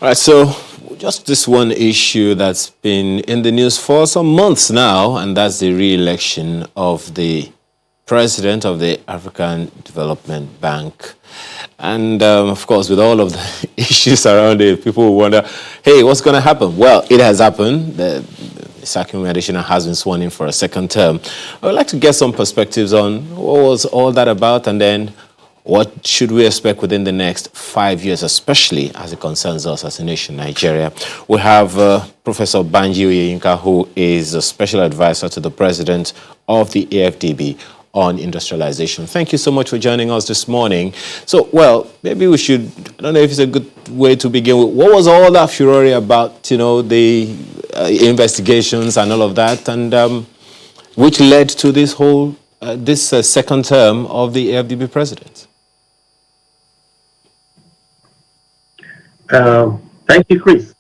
All right, so just this one issue that's been in the news for some months now, and that's the re-election of the president of the African Development Bank. And of course, with all of the issues around it, people will wonder, hey, what's going to happen? Well, it has happened. The Sakumi Additional has been sworn in for a second term. I would like to get some perspectives on what was all that about, and then what should we expect within the next 5 years, especially as it concerns us as a nation, Nigeria? We have Professor Banji Oyeyinka, who is a special advisor to the president of the AFDB on industrialization. Thank you so much for joining us this morning. So, well, maybe we should, I don't know if it's a good way to begin with. What was all that furore about, the investigations and all of that, and which led to this whole, second term of the AFDB president? Thank you, Chris.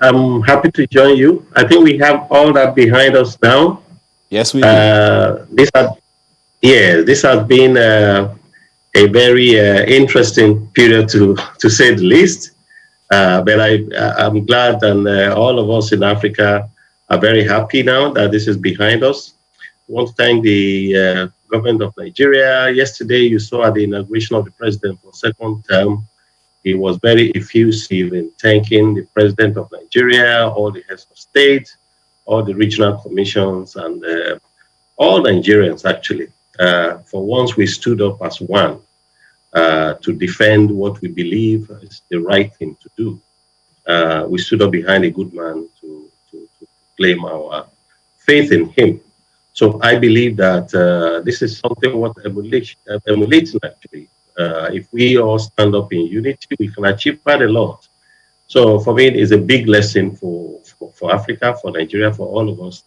I'm happy to join you. I think we have all that behind us now. Yes, we do. This has been a very interesting period to say the least. But I'm glad, and all of us in Africa are very happy now that this is behind us. I want to thank the government of Nigeria. Yesterday, you saw at the inauguration of the president for second term, he was very effusive in thanking the president of Nigeria, all the heads of state, all the regional commissions, and all Nigerians, actually. For once, we stood up as one to defend what we believe is the right thing to do. We stood up behind a good man to claim our faith in him. So I believe that this is something worth emulating, actually. If we all stand up in unity, we can achieve quite a lot. So for me, it's a big lesson for Africa, for Nigeria, for all of us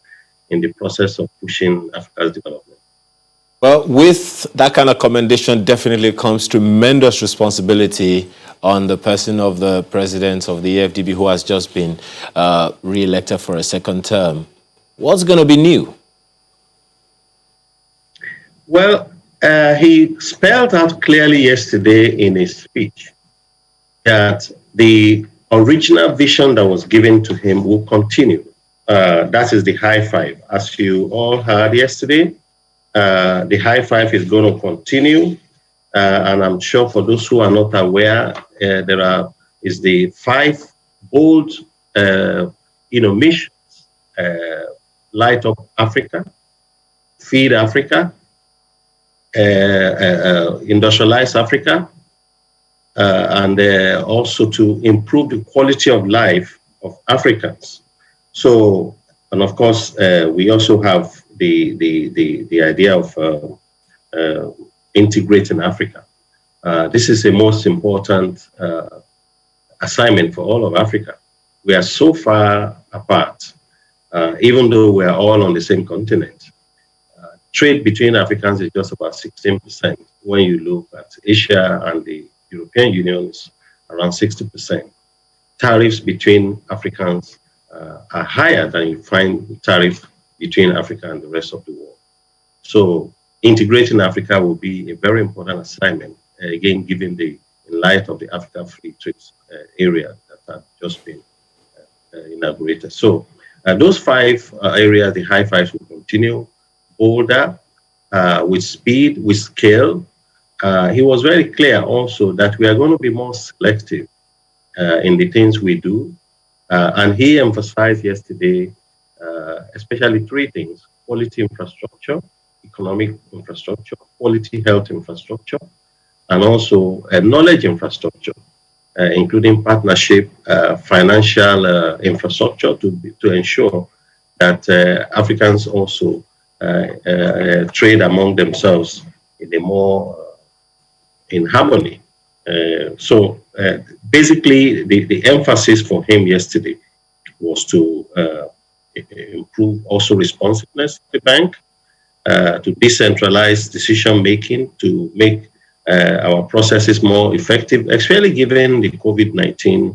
in the process of pushing Africa's development. Well, with that kind of commendation definitely comes tremendous responsibility on the person of the president of the AFDB who has just been re-elected for a second term. What's going to be new? Well, he spelled out clearly yesterday in his speech that the original vision that was given to him will continue. That is the high five. As you all heard yesterday, the high five is going to continue. And I'm sure for those who are not aware, is the 5 bold missions: light up Africa, feed Africa, industrialize Africa, and also to improve the quality of life of Africans. So, and of course, we also have the idea of integrating Africa. This is the most important assignment for all of Africa. We are so far apart, even though we are all on the same continent. Trade between Africans is just about 16%. When you look at Asia and the European Union, is around 60%. Tariffs between Africans are higher than you find tariffs between Africa and the rest of the world. So integrating Africa will be a very important assignment, again, given in light of the Africa Free Trade area that have just been inaugurated. So those 5 areas, the high fives will continue. Bolder, with speed, with scale. He was very clear also that we are going to be more selective in the things we do. And he emphasized yesterday, especially 3 things: quality infrastructure, economic infrastructure, quality health infrastructure, and also knowledge infrastructure, including partnership, financial infrastructure to ensure that Africans also trade among themselves in harmony. So basically, the emphasis for him yesterday was to improve also responsiveness of the bank, to decentralize decision making, to make our processes more effective, especially given the COVID-19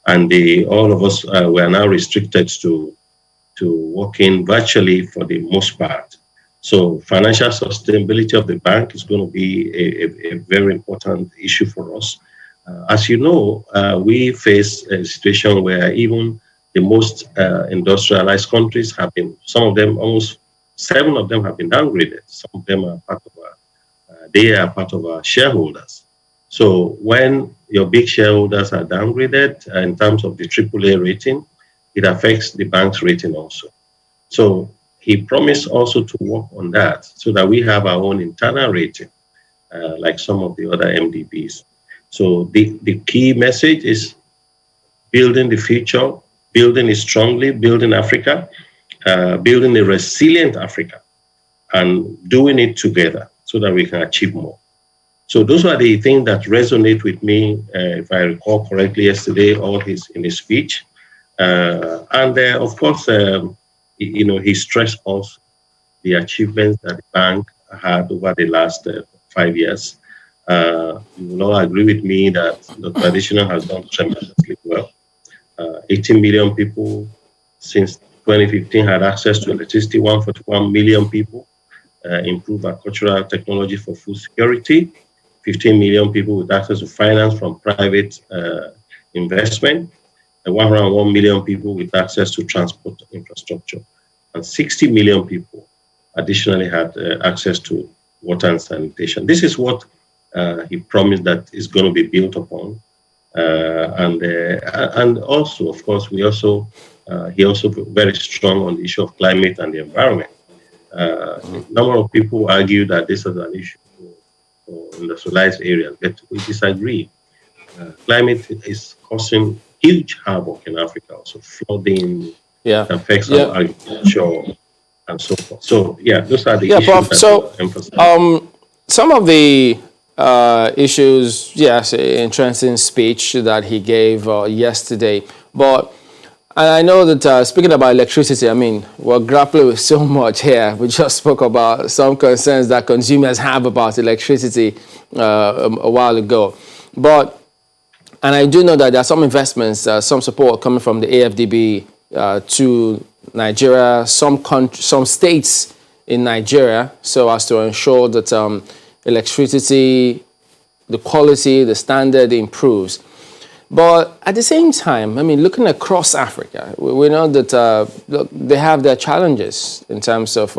and all of us were now restricted to working virtually for the most part. So financial sustainability of the bank is going to be a very important issue for us. As you know, we face a situation where even the most industrialized countries have been, some of them, almost 7 of them have been downgraded. Some of them are part of they are part of our shareholders. So when your big shareholders are downgraded in terms of the AAA rating, it affects the bank's rating also. So he promised also to work on that so that we have our own internal rating, like some of the other MDBs. So the key message is building the future, building it strongly, building Africa, building a resilient Africa, and doing it together so that we can achieve more. So those are the things that resonate with me, if I recall correctly yesterday, in his speech. Of course, he stressed also the achievements that the bank had over the last 5 years. You will all agree with me that the traditional has done tremendously well. 18 million people since 2015 had access to electricity, 141 million people. Improve agricultural technology for food security, 15 million people with access to finance from private investment, and 101 million people with access to transport infrastructure, and 60 million people additionally had access to water and sanitation. This is what he promised that is going to be built upon. And also, of course, he also very strong on the issue of climate and the environment. A number of people argue that this is an issue for industrialized areas, but we disagree. Climate is causing huge havoc in Africa, also flooding, affects our agriculture, and so forth. So, those are the issues Prof, that we emphasize. Some of the issues, yes, interesting speech that he gave yesterday, but and I know that speaking about electricity, I mean, we're grappling with so much here. We just spoke about some concerns that consumers have about electricity a while ago. And I do know that there are some investments, some support coming from the ADDB to Nigeria, some states in Nigeria, so as to ensure that electricity, the quality, the standard improves. But at the same time, I mean, looking across Africa, we know that they have their challenges in terms of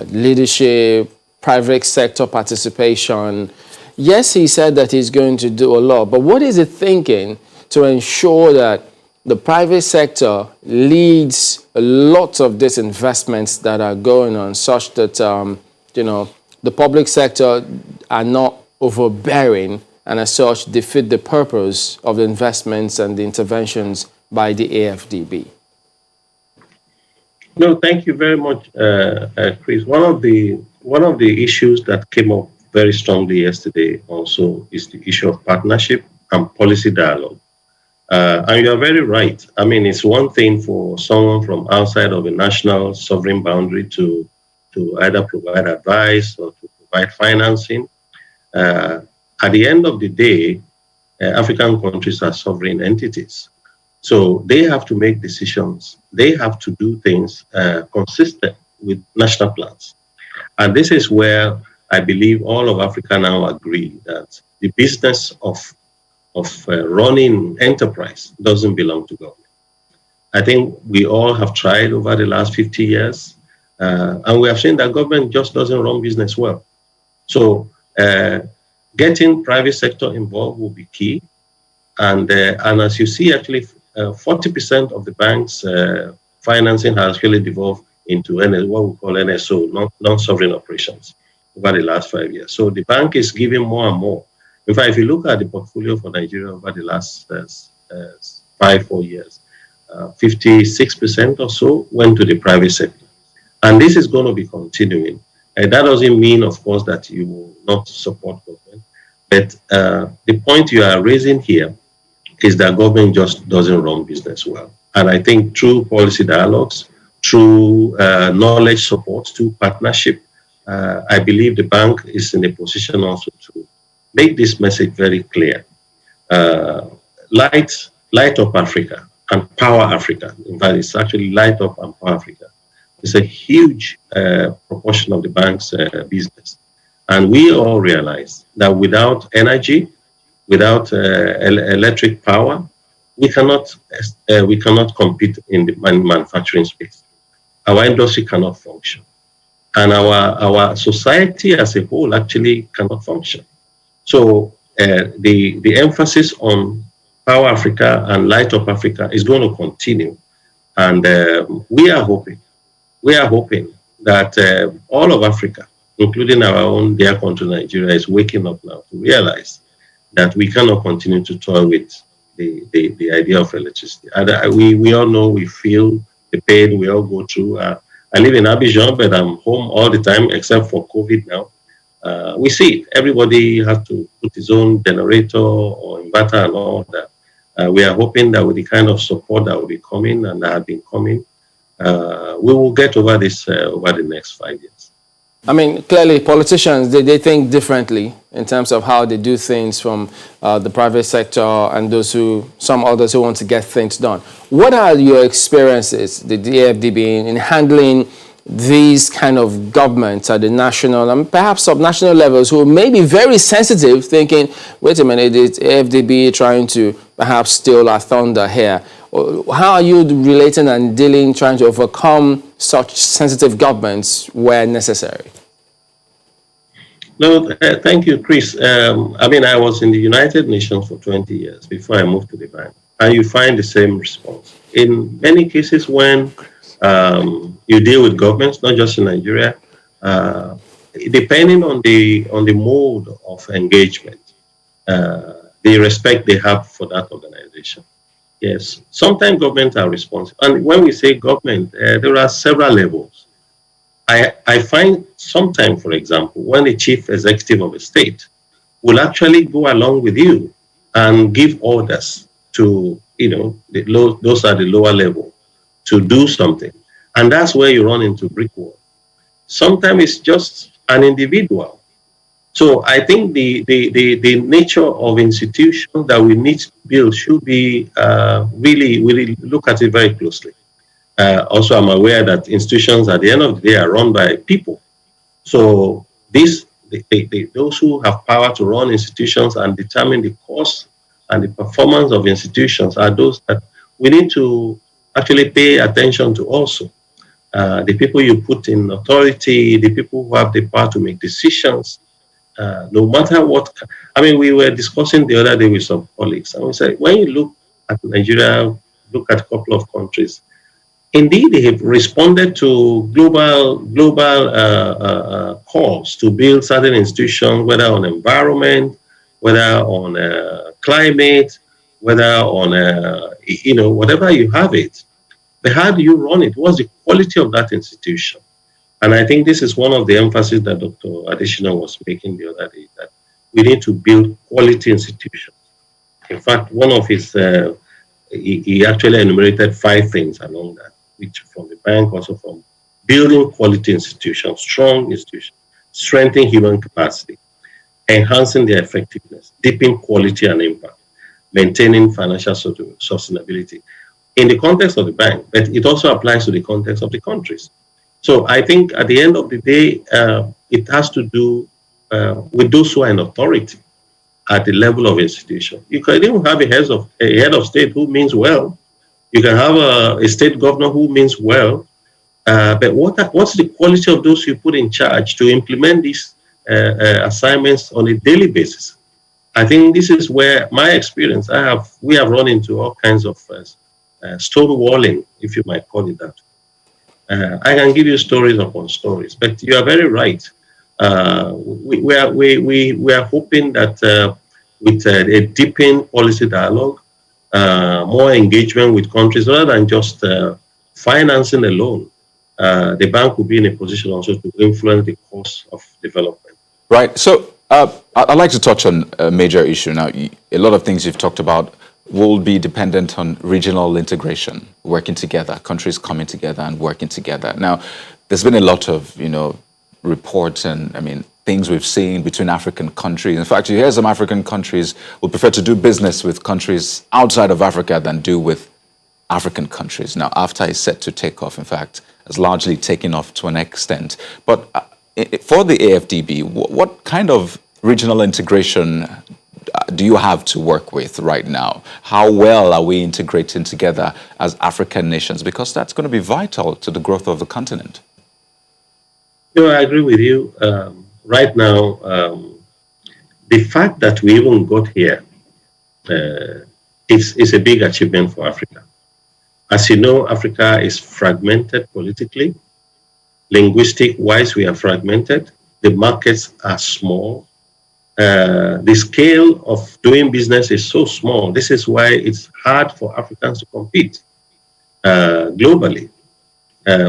leadership, private sector participation. Yes, he said that he's going to do a lot, but what is he thinking to ensure that the private sector leads a lot of these investments that are going on, such that, the public sector are not overbearing and as such defeat the purpose of the investments and the interventions by the ADDB? No, thank you very much, Chris. One of the issues that came up very strongly yesterday also is the issue of partnership and policy dialogue. And you are very right. I mean, it's one thing for someone from outside of a national sovereign boundary to either provide advice or to provide financing. At the end of the day, African countries are sovereign entities. So they have to make decisions. They have to do things consistent with national plans. And this is where I believe all of Africa now agree that the business of running enterprise doesn't belong to government. I think we all have tried over the last 50 years, and we have seen that government just doesn't run business well. So getting private sector involved will be key. And as you see, actually, 40% of the bank's financing has really devolved into what we call NSO, non-sovereign operations, over the last 5 years. So the bank is giving more and more. In fact, if you look at the portfolio for Nigeria over the last 4 years, 56% or so went to the private sector. And this is going to be continuing. And that doesn't mean, of course, that you will not support government. But the point you are raising here is that government just doesn't run business well. And I think through policy dialogues, through knowledge support, through partnership, I believe the bank is in a position also to make this message very clear. Light up Africa and power Africa. In fact, it's actually light up and power Africa. It's a huge proportion of the bank's business. And we all realize that without energy, without electric power, we cannot compete in the manufacturing space. Our industry cannot function, and our society as a whole actually cannot function. So the emphasis on Power Africa and Light Up Africa is going to continue, and we are hoping that all of Africa, including our own dear country Nigeria, is waking up now to realize that we cannot continue to toy with the idea of electricity. And we all know, we feel the pain we all go through. I live in Abidjan, but I'm home all the time except for COVID now. We see it. Everybody has to put his own generator or inverter and all that. We are hoping that with the kind of support that will be coming and that have been coming, we will get over this over the next 5 years. I mean, clearly politicians, they think differently in terms of how they do things from the private sector and some others who want to get things done. What are your experiences, the AFDB, in handling these kind of governments at the national and perhaps subnational levels who may be very sensitive, thinking, wait a minute, is AFDB trying to perhaps steal our thunder here? How are you relating and trying to overcome such sensitive governments where necessary? No, thank you, Chris. I mean, I was in the United Nations for 20 years before I moved to the bank, and you find the same response. In many cases when you deal with governments, not just in Nigeria, depending on the mode of engagement, the respect they have for that organization. Yes, sometimes governments are responsive. And when we say government, there are several levels. I find sometimes, for example, when the chief executive of a state will actually go along with you and give orders to, those are the lower level, to do something. And that's where you run into brick wall. Sometimes it's just an individual. So I think the nature of institutions that we need to build should be really look at it very closely. Also, I'm aware that institutions at the end of the day are run by people. So those who have power to run institutions and determine the cost and the performance of institutions are those that we need to actually pay attention to also. The people you put in authority, the people who have the power to make decisions, no matter what. I mean, we were discussing the other day with some colleagues, and we said, when you look at Nigeria, look at a couple of countries, indeed, they have responded to global calls to build certain institutions, whether on environment, whether on climate, whether on, whatever you have it. But how do you run it? What's the quality of that institution? And I think this is one of the emphasis that Dr. Adesina was making the other day, that we need to build quality institutions. In fact, one of his, he actually enumerated 5 things along that, which from the bank, also from building quality institutions, strong institutions, strengthening human capacity, enhancing their effectiveness, deepening quality and impact, maintaining financial sustainability in the context of the bank, but it also applies to the context of the countries. So I think at the end of the day, it has to do with those who are in authority at the level of institution. You can even have a head of state who means well. You can have a state governor who means well. But what's the quality of those you put in charge to implement these assignments on a daily basis? I think this is where my experience, we have run into all kinds of stonewalling, if you might call it that. I can give you stories upon stories, but you are very right. We are hoping that with a deepened policy dialogue, more engagement with countries rather than just financing alone, the bank will be in a position also to influence the course of development. Right. So I'd like to touch on a major issue now. A lot of things you've talked about will be dependent on regional integration, working together, countries coming together and working together. Now, there's been a lot of, reports and, things we've seen between African countries. In fact, you hear some African countries would prefer to do business with countries outside of Africa than do with African countries. Now, AfTA is set to take off, in fact, has largely taken off to an extent. But for the AFDB, what kind of regional integration do you have to work with right now? How well are we integrating together as African nations? Because that's going to be vital to the growth of the continent. I agree with you. Right now, the fact that we even got here is a big achievement for Africa. As you know, Africa is fragmented politically. Linguistic-wise, we are fragmented. The markets are small. The scale of doing business is so small. This is why it's hard for Africans to compete globally.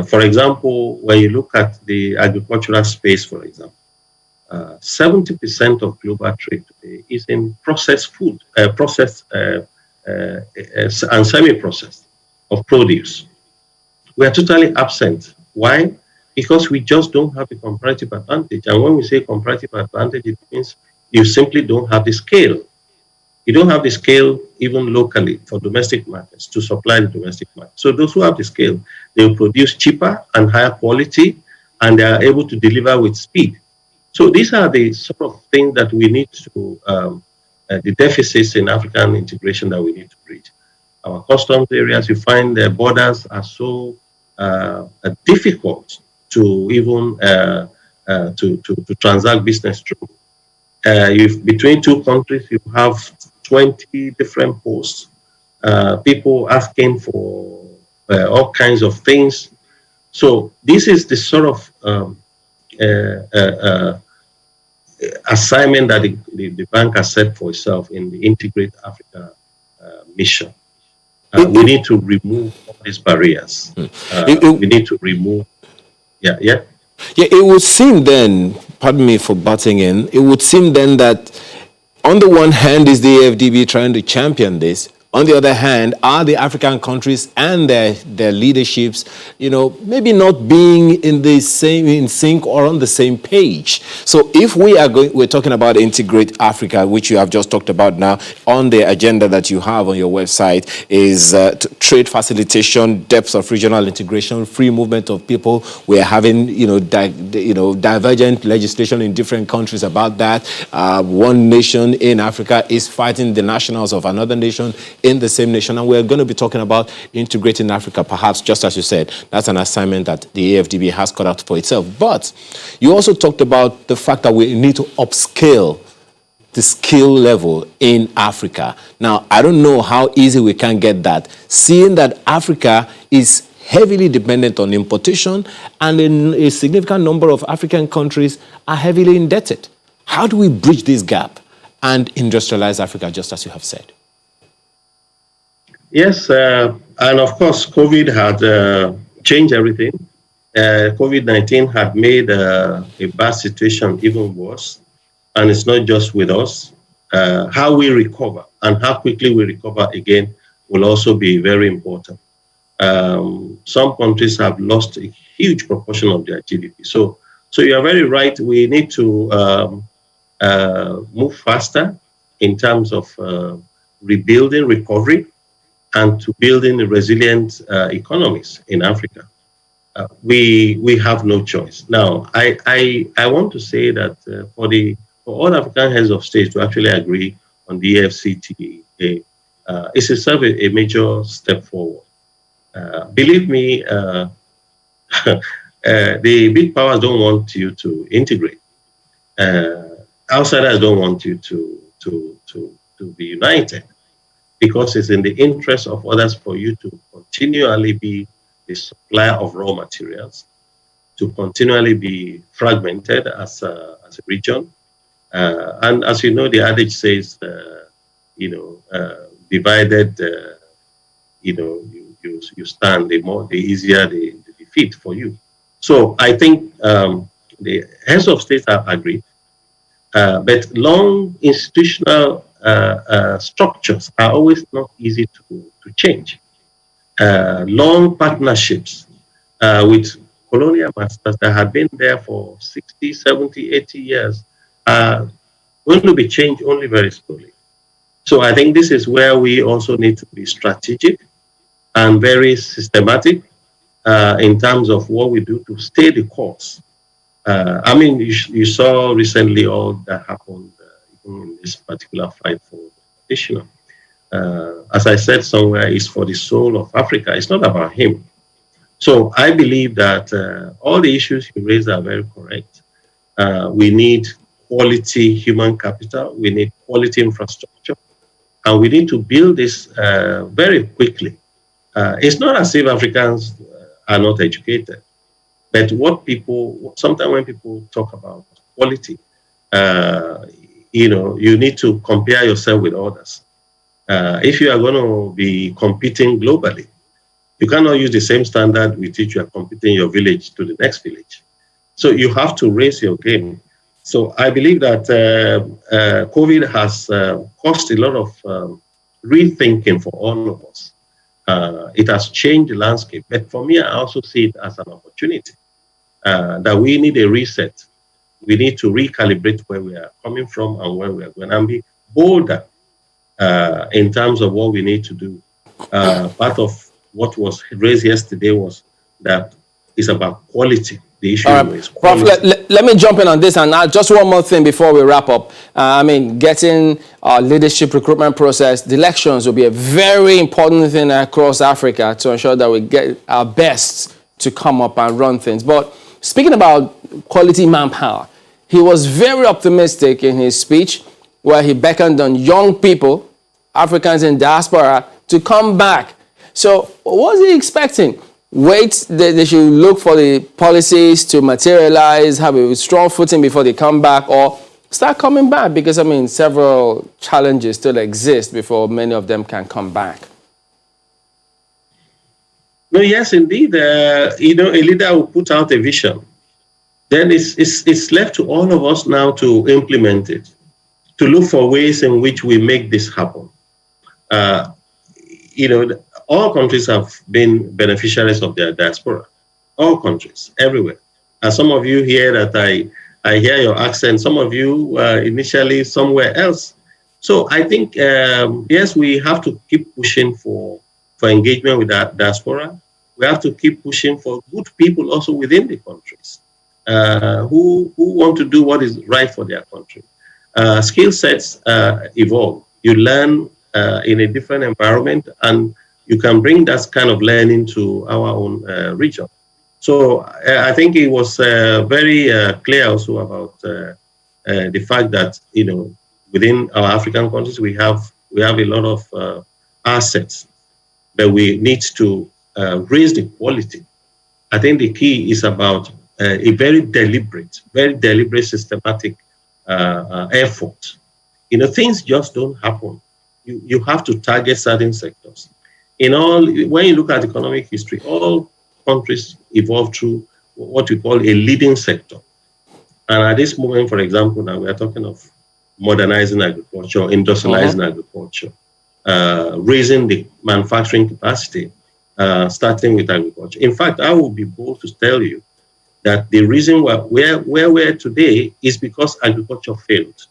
For example, when you look at the agricultural space, for example, 70% of global trade today is in processed food, processed and semi-processed of produce. We are totally absent. Why? Because we just don't have the comparative advantage. And when we say comparative advantage, it means you simply don't have the scale. You don't have the scale even locally for domestic markets to supply the domestic market. So those who have the scale, they will produce cheaper and higher quality, and they are able to deliver with speed. So these are the sort of things that we need to, the deficits in African integration that we need to bridge. Our customs areas, you find the borders are so difficult to even to transact business through. Between two countries, you have 20 different posts, people asking for all kinds of things. So this is the sort of assignment that the bank has set for itself in the Integrate Africa mission. We need to remove all these barriers. We need to remove, Yeah, it would seem then, pardon me for butting in, it would seem then that on the one hand is the AFDB trying to champion this. On the other hand, are the African countries and their leaderships, maybe not being in sync or on the same page. So if we're talking about Integrate Africa, which you have just talked about now, on the agenda that you have on your website is trade facilitation, depth of regional integration, free movement of people. We're having, divergent legislation in different countries about that. One nation in Africa is fighting the nationals of another nation in the same nation, and we're going to be talking about integrating Africa, perhaps, just as you said. That's an assignment that the AFDB has cut out for itself. But you also talked about the fact that we need to upscale the skill level in Africa. Now, I don't know how easy we can get that, seeing that Africa is heavily dependent on importation, and a significant number of African countries are heavily indebted. How do we bridge this gap and industrialize Africa, just as you have said? Yes, and of course, COVID had changed everything. COVID-19 had made a bad situation even worse. And it's not just with us. How we recover and how quickly we recover again will also be very important. Some countries have lost a huge proportion of their GDP. So you are very right. We need to move faster in terms of rebuilding, recovery, and to building resilient economies in Africa. We have no choice. Now, I want to say that for all African heads of state to actually agree on the AfCFTA, it's itself a major step forward. Believe me, the big powers don't want you to integrate. Outsiders don't want you to be united, because it's in the interest of others for you to continually be the supplier of raw materials, to continually be fragmented as a region. And as you know, the adage says, divided, you stand, the easier the defeat for you. So I think the heads of states have agreed, but long institutional structures are always not easy to change. Long partnerships with colonial masters that had been there for 60, 70, 80 years are going to be changed only very slowly. So I think this is where we also need to be strategic and very systematic in terms of what we do to stay the course. You saw recently all that happened in this particular fight for additional. As I said somewhere, it's for the soul of Africa. It's not about him. So I believe that all the issues you raised are very correct. We need quality human capital. We need quality infrastructure. And we need to build this very quickly. It's not as if Africans are not educated. But sometimes when people talk about quality, you need to compare yourself with others. If you are going to be competing globally, you cannot use the same standard with which you are competing your village to the next village. So you have to raise your game. So I believe that COVID has caused a lot of rethinking for all of us. It has changed the landscape. But for me, I also see it as an opportunity that we need a reset. We need to recalibrate where we are coming from and where we are going, and be bolder in terms of what we need to do. Part of what was raised yesterday was that it's about quality. The issue is quality. Prof, let me jump in on this, and just one more thing before we wrap up. Getting our leadership recruitment process, the elections will be a very important thing across Africa to ensure that we get our best to come up and run things. But speaking about quality manpower, he was very optimistic in his speech where he beckoned on young people, Africans in diaspora, to come back. So what was he expecting? Wait, they should look for the policies to materialize, have a strong footing before they come back, or start coming back? Because, several challenges still exist before many of them can come back. No, yes, indeed. A leader will put out a vision. Then it's left to all of us now to implement it, to look for ways in which we make this happen. All countries have been beneficiaries of their diaspora. All countries, everywhere. And some of you here that I hear your accent, some of you initially somewhere else. So I think, yes, we have to keep pushing for engagement with that diaspora. We have to keep pushing for good people also within the countries who want to do what is right for their country. Skill sets evolve. You learn in a different environment, and you can bring that kind of learning to our own region. So I think it was very clear also about the fact that within our African countries we have a lot of assets, but we need to raise the quality. I think the key is about a very deliberate, systematic effort. Things just don't happen. You have to target certain sectors. When you look at economic history, all countries evolve through what we call a leading sector. And at this moment, for example, now we are talking of modernizing agriculture, industrializing agriculture, raising the manufacturing capacity, starting with agriculture. In fact, I will be bold to tell you that the reason where we're today is because agriculture failed.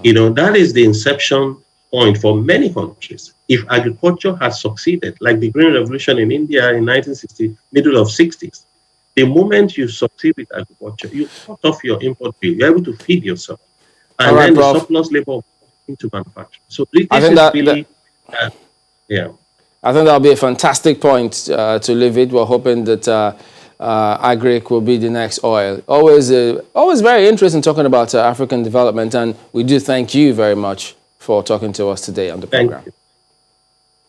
That is the inception point for many countries. If agriculture had succeeded, like the Green Revolution in India in 1960, middle of 60s, the moment you succeed with agriculture, you cut off your import bill, you're able to feed yourself. And then the surplus labor into manufacturing. So this is really, I think that'll be a fantastic point to leave it. We're hoping that agric will be the next oil. Always very interesting talking about African development, and we do thank you very much for talking to us today on the program.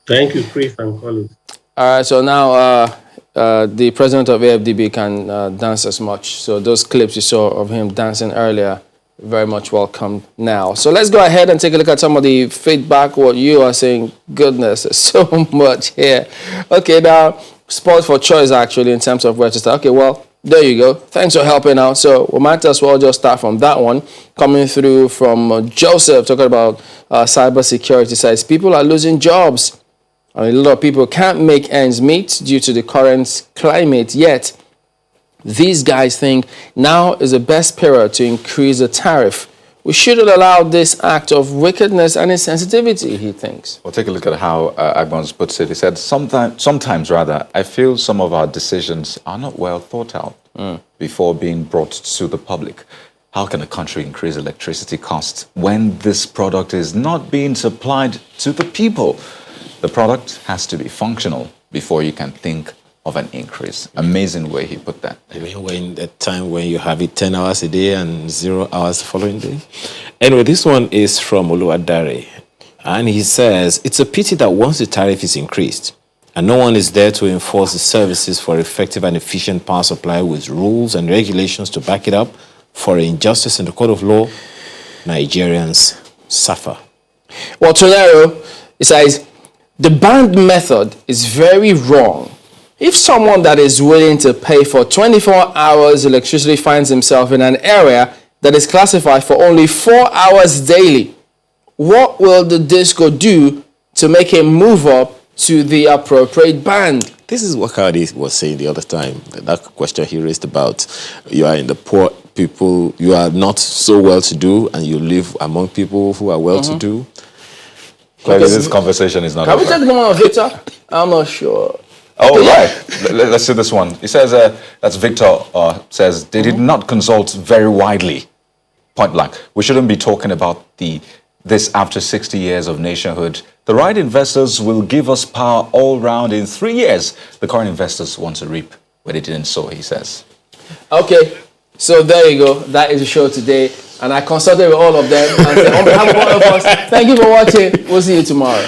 Thank you, Chris and colleagues. All right, so now the president of ADDB can dance as much. So those clips you saw of him dancing earlier, very much welcome now. So let's go ahead and take a look at some of the feedback, what you are saying. Goodness, there's so much here. Okay, now, sport for choice, actually, in terms of where to start. Okay, well, there you go. Thanks for helping out. So we might as well just start from that one. Coming through from Joseph, talking about cybersecurity sites. People are losing jobs. A lot of people can't make ends meet due to the current climate, yet these guys think now is the best period to increase the tariff. We shouldn't allow this act of wickedness and insensitivity, he thinks. Well, take a look at how Agbons puts it. He said, sometimes I feel some of our decisions are not well thought out before being brought to the public. How can a country increase electricity costs when this product is not being supplied to the people? The product has to be functional before you can think of an increase. Amazing way he put that. I mean, when the time when you have it 10 hours a day and 0 hours the following day. Anyway, this one is from Oluwadare. And he says, it's a pity that once the tariff is increased and no one is there to enforce the services for effective and efficient power supply with rules and regulations to back it up, for injustice in the court of law, Nigerians suffer. Well, Tonero, it says, the band method is very wrong. If someone that is willing to pay for 24 hours electricity finds himself in an area that is classified for only 4 hours daily, what will the DISCO do to make him move up to the appropriate band? This is what Kadi was saying the other time. That question he raised about you are in the poor people, you are not so well-to-do, and you live among people who are well-to-do. Clearly, this conversation is not Can over. we take the one on Victor? I'm not sure. Oh, right. Let's see this one. He says, that's Victor, says, they did not consult very widely. Point blank. We shouldn't be talking about this after 60 years of nationhood. The right investors will give us power all round in 3 years. The current investors want to reap where they didn't sow, he says. Okay, so there you go. That is the show today. And I consulted with all of them. And said, on behalf of all of us, thank you for watching. We'll see you tomorrow.